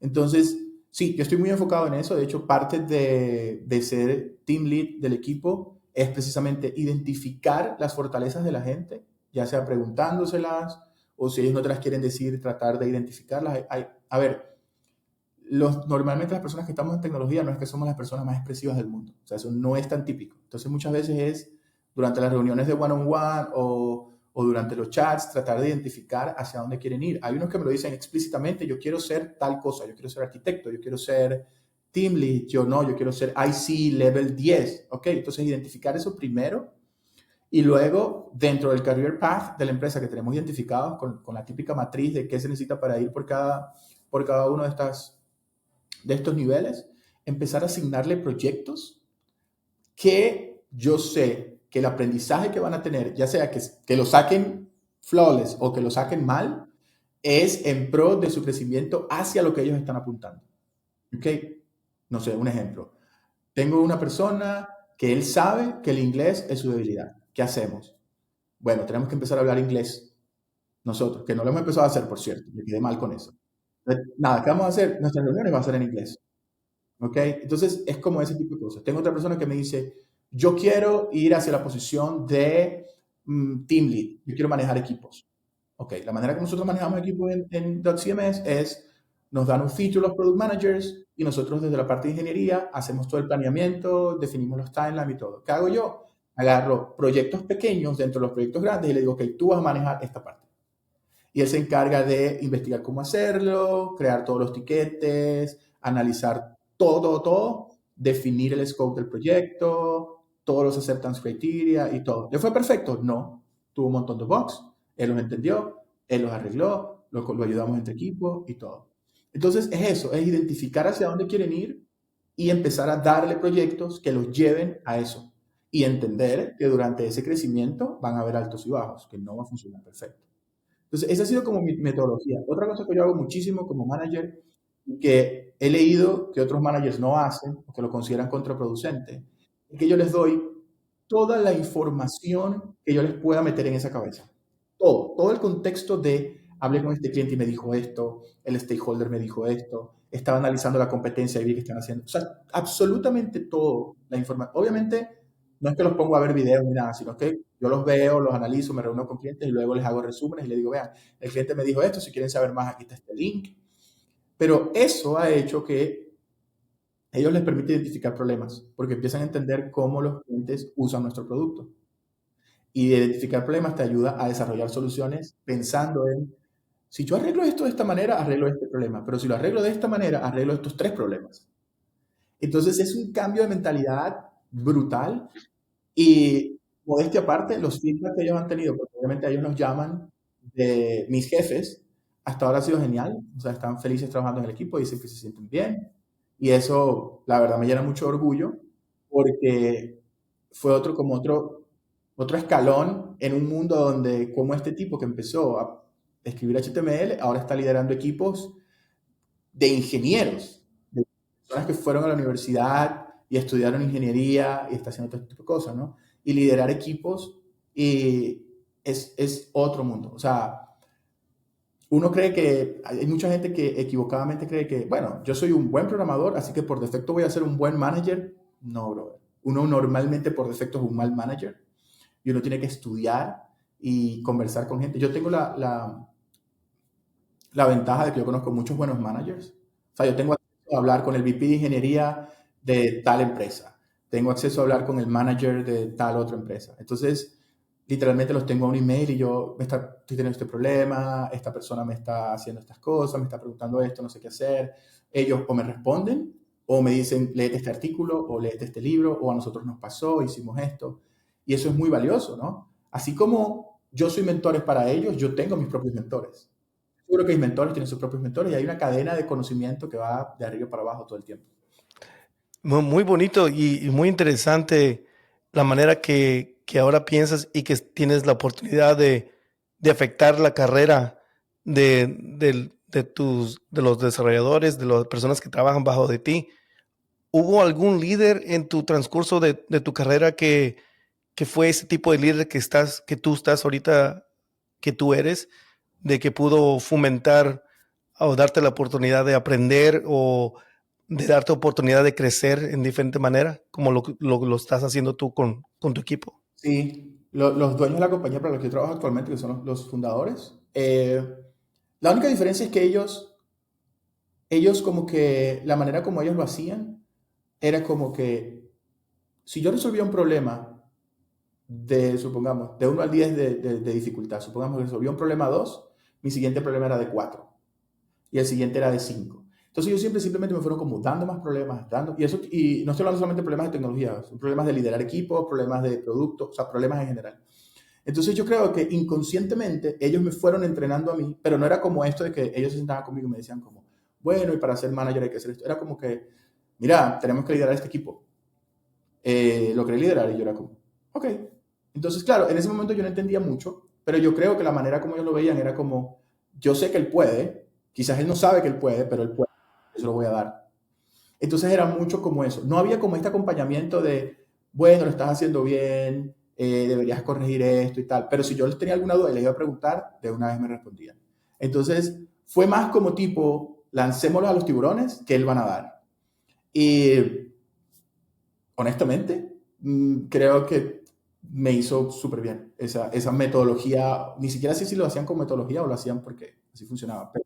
A: Entonces, sí, yo estoy muy enfocado en eso. De hecho, parte de ser team lead del equipo es precisamente identificar las fortalezas de la gente, ya sea preguntándoselas o si ellos no te las quieren decir, tratar de identificarlas. A ver, normalmente las personas que estamos en tecnología no es que somos las personas más expresivas del mundo. O sea, eso no es tan típico. Entonces, muchas veces es durante las reuniones de one-on-one o durante los chats, tratar de identificar hacia dónde quieren ir. Hay unos que me lo dicen explícitamente, yo quiero ser tal cosa, yo quiero ser arquitecto, yo quiero ser team lead, yo quiero ser IC level 10. Ok, entonces identificar eso primero y luego dentro del career path de la empresa que tenemos identificados con la típica matriz de qué se necesita para ir por cada uno de estos niveles, empezar a asignarle proyectos que yo sé que el aprendizaje que van a tener, ya sea que lo saquen flawless o que lo saquen mal, es en pro de su crecimiento hacia lo que ellos están apuntando. ¿Ok? No sé, un ejemplo. Tengo una persona que él sabe que el inglés es su debilidad. ¿Qué hacemos? Bueno, tenemos que empezar a hablar inglés nosotros, que no lo hemos empezado a hacer, por cierto, me quedé mal con eso. Entonces, nada, ¿qué vamos a hacer? Nuestras reuniones van a ser en inglés, ¿ok? Entonces, es como ese tipo de cosas. Tengo otra persona que me dice, yo quiero ir hacia la posición de team lead, yo quiero manejar equipos. Ok, la manera que nosotros manejamos equipos en .cms es, nos dan un feature los product managers y nosotros desde la parte de ingeniería hacemos todo el planeamiento, definimos los timelines y todo. ¿Qué hago yo? Agarro proyectos pequeños dentro de los proyectos grandes y le digo, ok, tú vas a manejar esta parte. Y él se encarga de investigar cómo hacerlo, crear todos los tiquetes, analizar todo, definir el scope del proyecto, todos los acceptance criteria y todo. ¿Le fue perfecto? No. Tuvo un montón de bugs, él los entendió, él los arregló, lo ayudamos entre equipos y todo. Entonces es eso, es identificar hacia dónde quieren ir y empezar a darle proyectos que los lleven a eso. Y entender que durante ese crecimiento van a haber altos y bajos, que no va a funcionar perfecto. Entonces, esa ha sido como mi metodología. Otra cosa que yo hago muchísimo como manager, que he leído que otros managers no hacen, o que lo consideran contraproducente, es que yo les doy toda la información que yo les pueda meter en esa cabeza. Todo el contexto de hablé con este cliente y me dijo esto, el stakeholder me dijo esto, estaba analizando la competencia y vi que están haciendo. O sea, absolutamente todo la información. Obviamente, no es que los pongo a ver videos ni nada, sino que yo los veo, los analizo, me reúno con clientes y luego les hago resúmenes y les digo, vean, el cliente me dijo esto, si quieren saber más, aquí está este link. Pero eso ha hecho que ellos les permite identificar problemas, porque empiezan a entender cómo los clientes usan nuestro producto. Y identificar problemas te ayuda a desarrollar soluciones pensando en, si yo arreglo esto de esta manera, arreglo este problema, pero si lo arreglo de esta manera, arreglo estos tres problemas. Entonces es un cambio de mentalidad brutal y modestia aparte, los feedback que ellos han tenido, porque obviamente ellos nos llaman de mis jefes, hasta ahora ha sido genial, o sea, están felices trabajando en el equipo, dicen que se sienten bien y eso la verdad me llena mucho de orgullo porque fue otro escalón en un mundo donde como este tipo que empezó a escribir HTML, ahora está liderando equipos de ingenieros, de personas que fueron a la universidad y estudiaron ingeniería y está haciendo todo este tipo de cosas, ¿no? Y liderar equipos y es otro mundo. O sea, uno cree que, hay mucha gente que equivocadamente cree que, bueno, yo soy un buen programador, así que por defecto voy a ser un buen manager. No, bro. Uno normalmente por defecto es un mal manager y uno tiene que estudiar y conversar con gente. Yo tengo la ventaja de que yo conozco muchos buenos managers. O sea, yo tengo acceso a hablar con el VP de ingeniería de tal empresa. Tengo acceso a hablar con el manager de tal otra empresa. Entonces, literalmente los tengo a un email y yo estoy teniendo este problema, esta persona me está haciendo estas cosas, me está preguntando esto, no sé qué hacer. Ellos o me responden o me dicen, léete este artículo o léete este libro o a nosotros nos pasó, hicimos esto. Y eso es muy valioso, ¿no? Así como yo soy mentores para ellos, yo tengo mis propios mentores. Seguro que mis mentores tienen sus propios mentores y hay una cadena de conocimiento que va de arriba para abajo todo el tiempo.
B: Muy bonito y muy interesante la manera que ahora piensas y que tienes la oportunidad de afectar la carrera de los desarrolladores, de las personas que trabajan bajo de ti. ¿Hubo algún líder en tu transcurso de tu carrera que fue ese tipo de líder que tú estás ahorita, que tú eres, de que pudo fomentar o darte la oportunidad de aprender o de darte oportunidad de crecer en diferente manera, como lo estás haciendo tú con tu equipo?
A: Sí, los dueños de la compañía para los que yo trabajo actualmente, que son los fundadores, la única diferencia es que ellos como que la manera como ellos lo hacían era como que si yo resolvía un problema de, supongamos, de 1 al 10 de dificultad, supongamos que resolvía un problema 2, mi siguiente problema era de 4 y el siguiente era de 5. Entonces ellos simplemente me fueron como dando más problemas, y no estoy hablando solamente de problemas de tecnología, son problemas de liderar equipos, problemas de productos, o sea, problemas en general. Entonces yo creo que inconscientemente ellos me fueron entrenando a mí, pero no era como esto de que ellos se sentaban conmigo y me decían como, bueno, y para ser manager hay que hacer esto. Era como que, mira, tenemos que liderar este equipo. Lo quería liderar y yo era como, ok. Entonces, claro, en ese momento yo no entendía mucho, pero yo creo que la manera como ellos lo veían era como, yo sé que él puede, quizás él no sabe que él puede, pero él puede, yo se lo voy a dar. Entonces era mucho como eso. No había como este acompañamiento de, bueno, lo estás haciendo bien, deberías corregir esto y tal. Pero si yo tenía alguna duda y les iba a preguntar, de una vez me respondían. Entonces, fue más como tipo, lancémoslos a los tiburones que él va a nadar. Y honestamente, creo que me hizo súper bien esa metodología. Ni siquiera sé si lo hacían con metodología o lo hacían porque así funcionaba, pero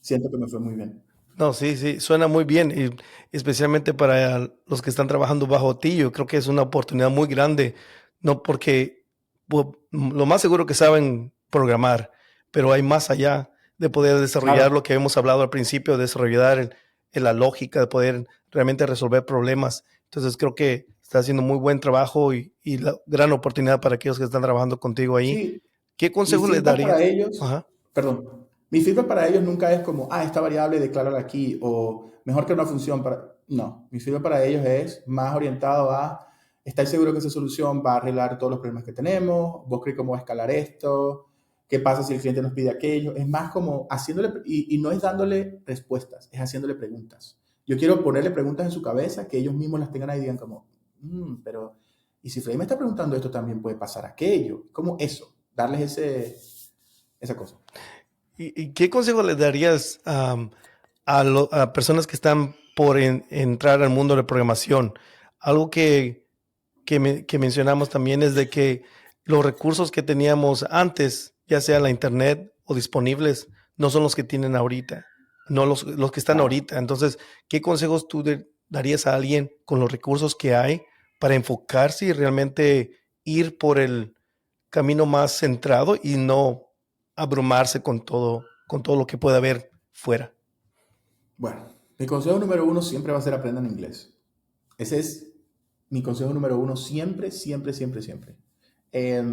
A: siento que me fue muy bien.
B: No, sí, sí, suena muy bien, y especialmente para los que están trabajando bajo ti, yo creo que es una oportunidad muy grande, no porque lo más seguro que saben programar, pero hay más allá de poder desarrollar
A: Claro.
B: lo que hemos hablado al principio, desarrollar la lógica, de poder realmente resolver problemas. Entonces creo que está haciendo muy buen trabajo y la gran oportunidad para aquellos que están trabajando contigo ahí.
A: Sí,
B: ¿Qué
A: mi
B: consejo les
A: feedback para
B: darías?
A: ellos,
B: Ajá.
A: perdón, mi feedback para ellos nunca es como, esta variable declárala aquí o mejor que una función para... No, mi feedback para ellos es más orientado a, ¿estáis seguro que esa solución va a arreglar todos los problemas que tenemos? ¿Vos crees cómo va a escalar esto? ¿Qué pasa si el cliente nos pide aquello? Es más como haciéndole, y no es dándole respuestas, es haciéndole preguntas. Yo quiero ponerle preguntas en su cabeza que ellos mismos las tengan ahí y digan como, pero, ¿y si Freddy me está preguntando esto también puede pasar aquello? ¿Cómo eso? Darles esa cosa.
B: ¿Y qué consejo les darías a personas que están por entrar al mundo de programación? Algo que mencionamos también es de que los recursos que teníamos antes, ya sea la internet o disponibles, no son los que tienen ahorita, no los que están
A: Claro.
B: ahorita. Entonces, ¿qué consejos tú darías a alguien con los recursos que hay para enfocarse y realmente ir por el camino más centrado y no abrumarse con todo lo que pueda haber fuera?
A: Bueno, mi consejo número uno siempre va a ser aprendan inglés. Ese es mi consejo número uno siempre, siempre, siempre, siempre. Eh,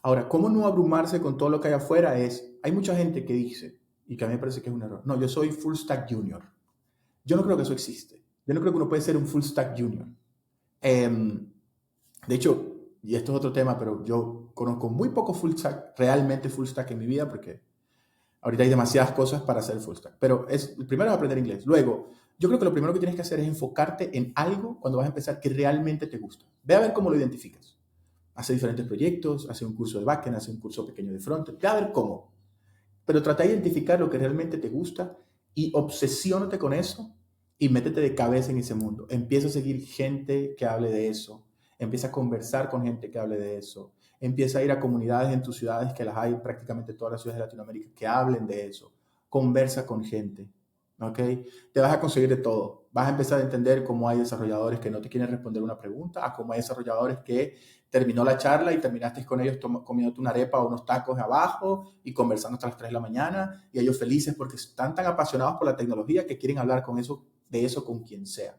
A: Ahora, ¿cómo no abrumarse con todo lo que hay afuera? Hay mucha gente que dice, y que a mí me parece que es un error, no, yo soy full stack junior. Yo no creo que eso existe. Yo no creo que uno puede ser un full stack junior. De hecho, y esto es otro tema, pero yo conozco muy poco full stack, realmente full stack en mi vida, porque ahorita hay demasiadas cosas para hacer full stack. Pero primero es aprender inglés. Luego, yo creo que lo primero que tienes que hacer es enfocarte en algo cuando vas a empezar que realmente te gusta. Ve a ver cómo lo identificas. Hace diferentes proyectos, hace un curso de backend, hace un curso pequeño de frontend. Ve a ver cómo. Pero trata de identificar lo que realmente te gusta y obsesiónate con eso y métete de cabeza en ese mundo. Empieza a seguir gente que hable de eso. Empieza a conversar con gente que hable de eso. Empieza a ir a comunidades en tus ciudades, que las hay prácticamente todas las ciudades de Latinoamérica, que hablen de eso. Conversa con gente. ¿Ok? Te vas a conseguir de todo. Vas a empezar a entender cómo hay desarrolladores que no te quieren responder una pregunta, a cómo hay desarrolladores que terminó la charla y terminaste con ellos comiéndote una arepa o unos tacos de abajo y conversando hasta las 3 de la mañana y ellos felices porque están tan apasionados por la tecnología que quieren hablar de eso con quien sea.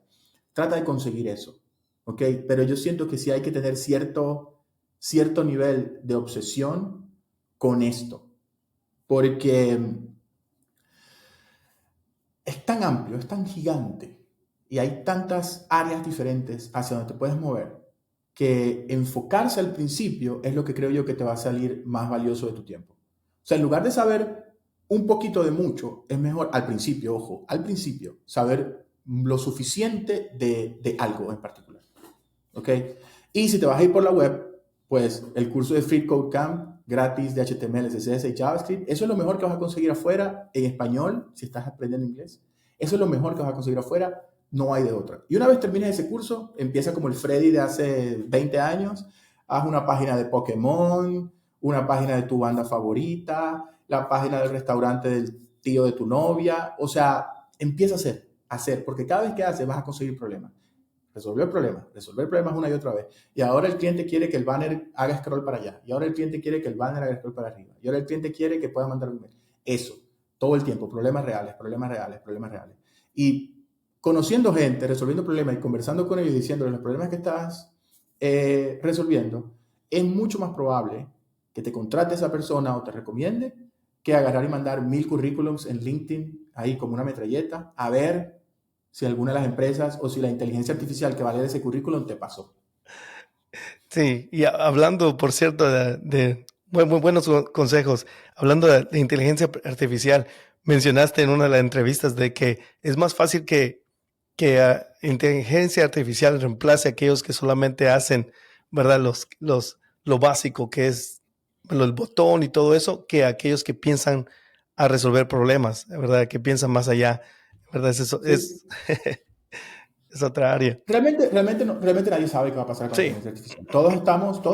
A: Trata de conseguir eso, ¿ok? Pero yo siento que sí hay que tener cierto nivel de obsesión con esto, porque es tan amplio, es tan gigante y hay tantas áreas diferentes hacia donde te puedes mover que enfocarse al principio es lo que creo yo que te va a salir más valioso de tu tiempo. O sea, en lugar de saber un poquito de mucho, es mejor al principio, ojo, al principio, saber lo suficiente de algo en particular. ¿Ok? Y si te vas a ir por la web, pues el curso de Free Code Camp gratis de HTML, CSS y JavaScript, eso es lo mejor que vas a conseguir afuera en español, si estás aprendiendo inglés. Eso es lo mejor que vas a conseguir afuera, no hay de otra. Y una vez termines ese curso, empieza como el Freddy de hace 20 años, haz una página de Pokémon, una página de tu banda favorita, la página del restaurante del tío de tu novia, o sea, empieza a hacer, porque cada vez que haces vas a conseguir problemas. Resolver problemas una y otra vez. Y ahora el cliente quiere que el banner haga scroll para allá. Y ahora el cliente quiere que el banner haga scroll para arriba. Y ahora el cliente quiere que pueda mandar un email. Eso, todo el tiempo, problemas reales, problemas reales, problemas reales. Y conociendo gente, resolviendo problemas y conversando con ellos y diciéndoles los problemas que estás resolviendo, es mucho más probable que te contrate esa persona o te recomiende que agarrar y mandar 1000 currículums en LinkedIn, ahí como una metralleta, a ver si alguna de las empresas o si la inteligencia artificial que vale de ese currículum te pasó.
B: Sí, y hablando, por cierto, de muy buenos consejos, hablando de inteligencia artificial, mencionaste en una de las entrevistas de que es más fácil que que inteligencia artificial reemplace a aquellos que solamente hacen, ¿verdad? Lo básico que es el botón y todo eso, que aquellos que piensan a resolver problemas, ¿verdad? Que piensan más allá, ¿verdad?
A: Sí.
B: Es otra área.
A: Realmente nadie sabe qué va a pasar con la
B: Sí,
A: inteligencia artificial. Todos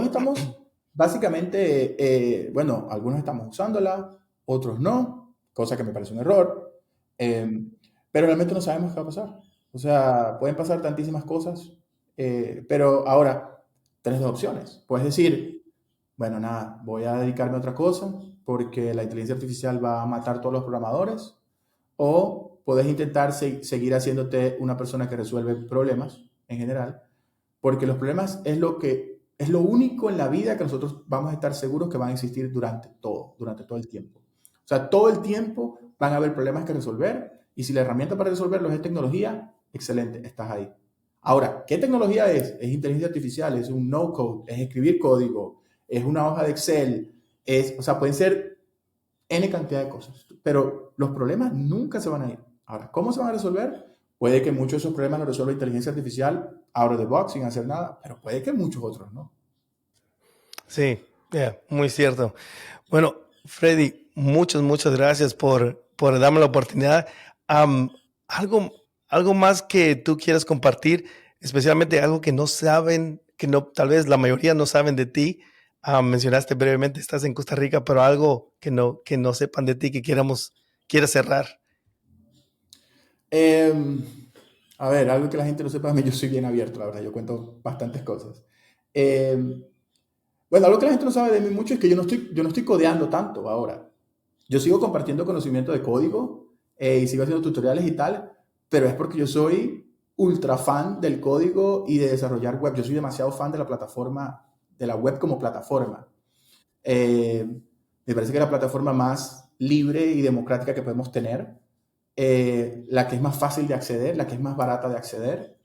A: estamos básicamente, bueno, algunos estamos usándola, otros no, cosa que me parece un error, pero realmente no sabemos qué va a pasar. O sea, pueden pasar tantísimas cosas, pero ahora tienes dos opciones. Puedes decir, bueno, nada, voy a dedicarme a otra cosa porque la inteligencia artificial va a matar a todos los programadores, o puedes intentar seguir haciéndote una persona que resuelve problemas en general, porque los problemas es lo único en la vida que nosotros vamos a estar seguros que van a existir durante todo el tiempo. O sea, todo el tiempo van a haber problemas que resolver, y si la herramienta para resolverlos es tecnología, excelente, estás ahí. Ahora, ¿qué tecnología es? Es inteligencia artificial, es un no-code, es escribir código, es una hoja de Excel, o sea, pueden ser N cantidad de cosas, pero los problemas nunca se van a ir. Ahora, ¿cómo se van a resolver? Puede que muchos de esos problemas los resuelva inteligencia artificial out of the box, sin hacer nada, pero puede que muchos otros no.
B: sí, muy cierto. Bueno, Freddy, muchas gracias por darme la oportunidad. Algo más que tú quieras compartir, especialmente algo que no saben, que no, tal vez la mayoría no saben de ti. Mencionaste brevemente, estás en Costa Rica, pero algo que no sepan de ti que quieras cerrar.
A: A ver, algo que la gente no sepa de mí, yo soy bien abierto, la verdad, yo cuento bastantes cosas. Bueno, algo que la gente no sabe de mí mucho es que yo no estoy codeando tanto ahora. Yo sigo compartiendo conocimiento de código, y sigo haciendo tutoriales y tal, pero es porque yo soy ultra fan del código y de desarrollar web. Yo soy demasiado fan de la plataforma, de la web como plataforma. Me parece que es la plataforma más libre y democrática que podemos tener, la que es más fácil de acceder, la que es más barata de acceder.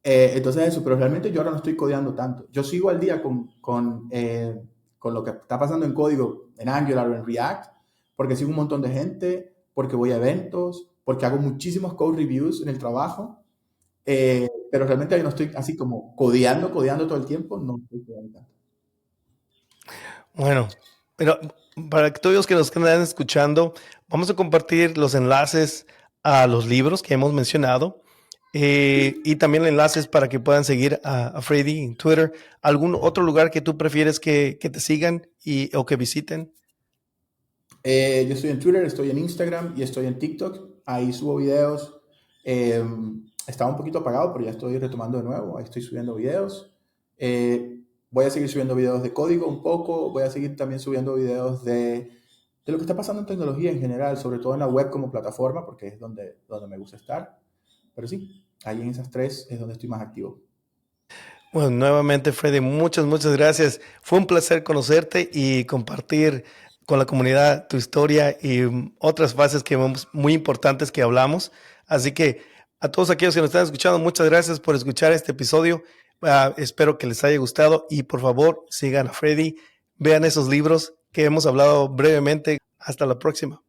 A: Entonces eso, pero realmente yo ahora no estoy codeando tanto. Yo sigo al día con lo que está pasando en código, en Angular o en React, porque sigo un montón de gente, porque voy a eventos, porque hago muchísimos code reviews en el trabajo, pero realmente yo no estoy así como codeando todo el tiempo, no estoy codeando tanto.
B: Bueno, pero para todos los que nos están escuchando, vamos a compartir los enlaces a los libros que hemos mencionado, y también enlaces para que puedan seguir a Freddy en Twitter. ¿Algún otro lugar que tú prefieres que te sigan o que visiten?
A: Yo estoy en Twitter, estoy en Instagram y estoy en TikTok. Ahí subo videos. Estaba un poquito apagado, pero ya estoy retomando de nuevo. Ahí estoy subiendo videos. Voy a seguir subiendo videos de código un poco. Voy a seguir también subiendo videos de lo que está pasando en tecnología en general, sobre todo en la web como plataforma, porque es donde me gusta estar. Pero sí, ahí en esas tres es donde estoy más activo.
B: Bueno, nuevamente, Freddy, muchas gracias. Fue un placer conocerte y compartir con la comunidad tu historia y otras fases que vemos muy importantes que hablamos. Así que a todos aquellos que nos están escuchando, muchas gracias por escuchar este episodio. Espero que les haya gustado y por favor sigan a Freddy, vean esos libros que hemos hablado brevemente. Hasta la próxima.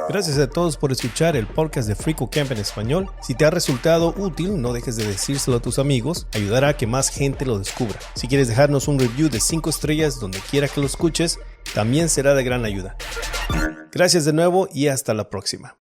B: Gracias a todos por escuchar el podcast de FreeCodeCamp en español. Si te ha resultado útil, no dejes de decírselo a tus amigos. Ayudará a que más gente lo descubra. Si quieres dejarnos un review de 5 estrellas donde quiera que lo escuches, también será de gran ayuda. Gracias de nuevo y hasta la próxima.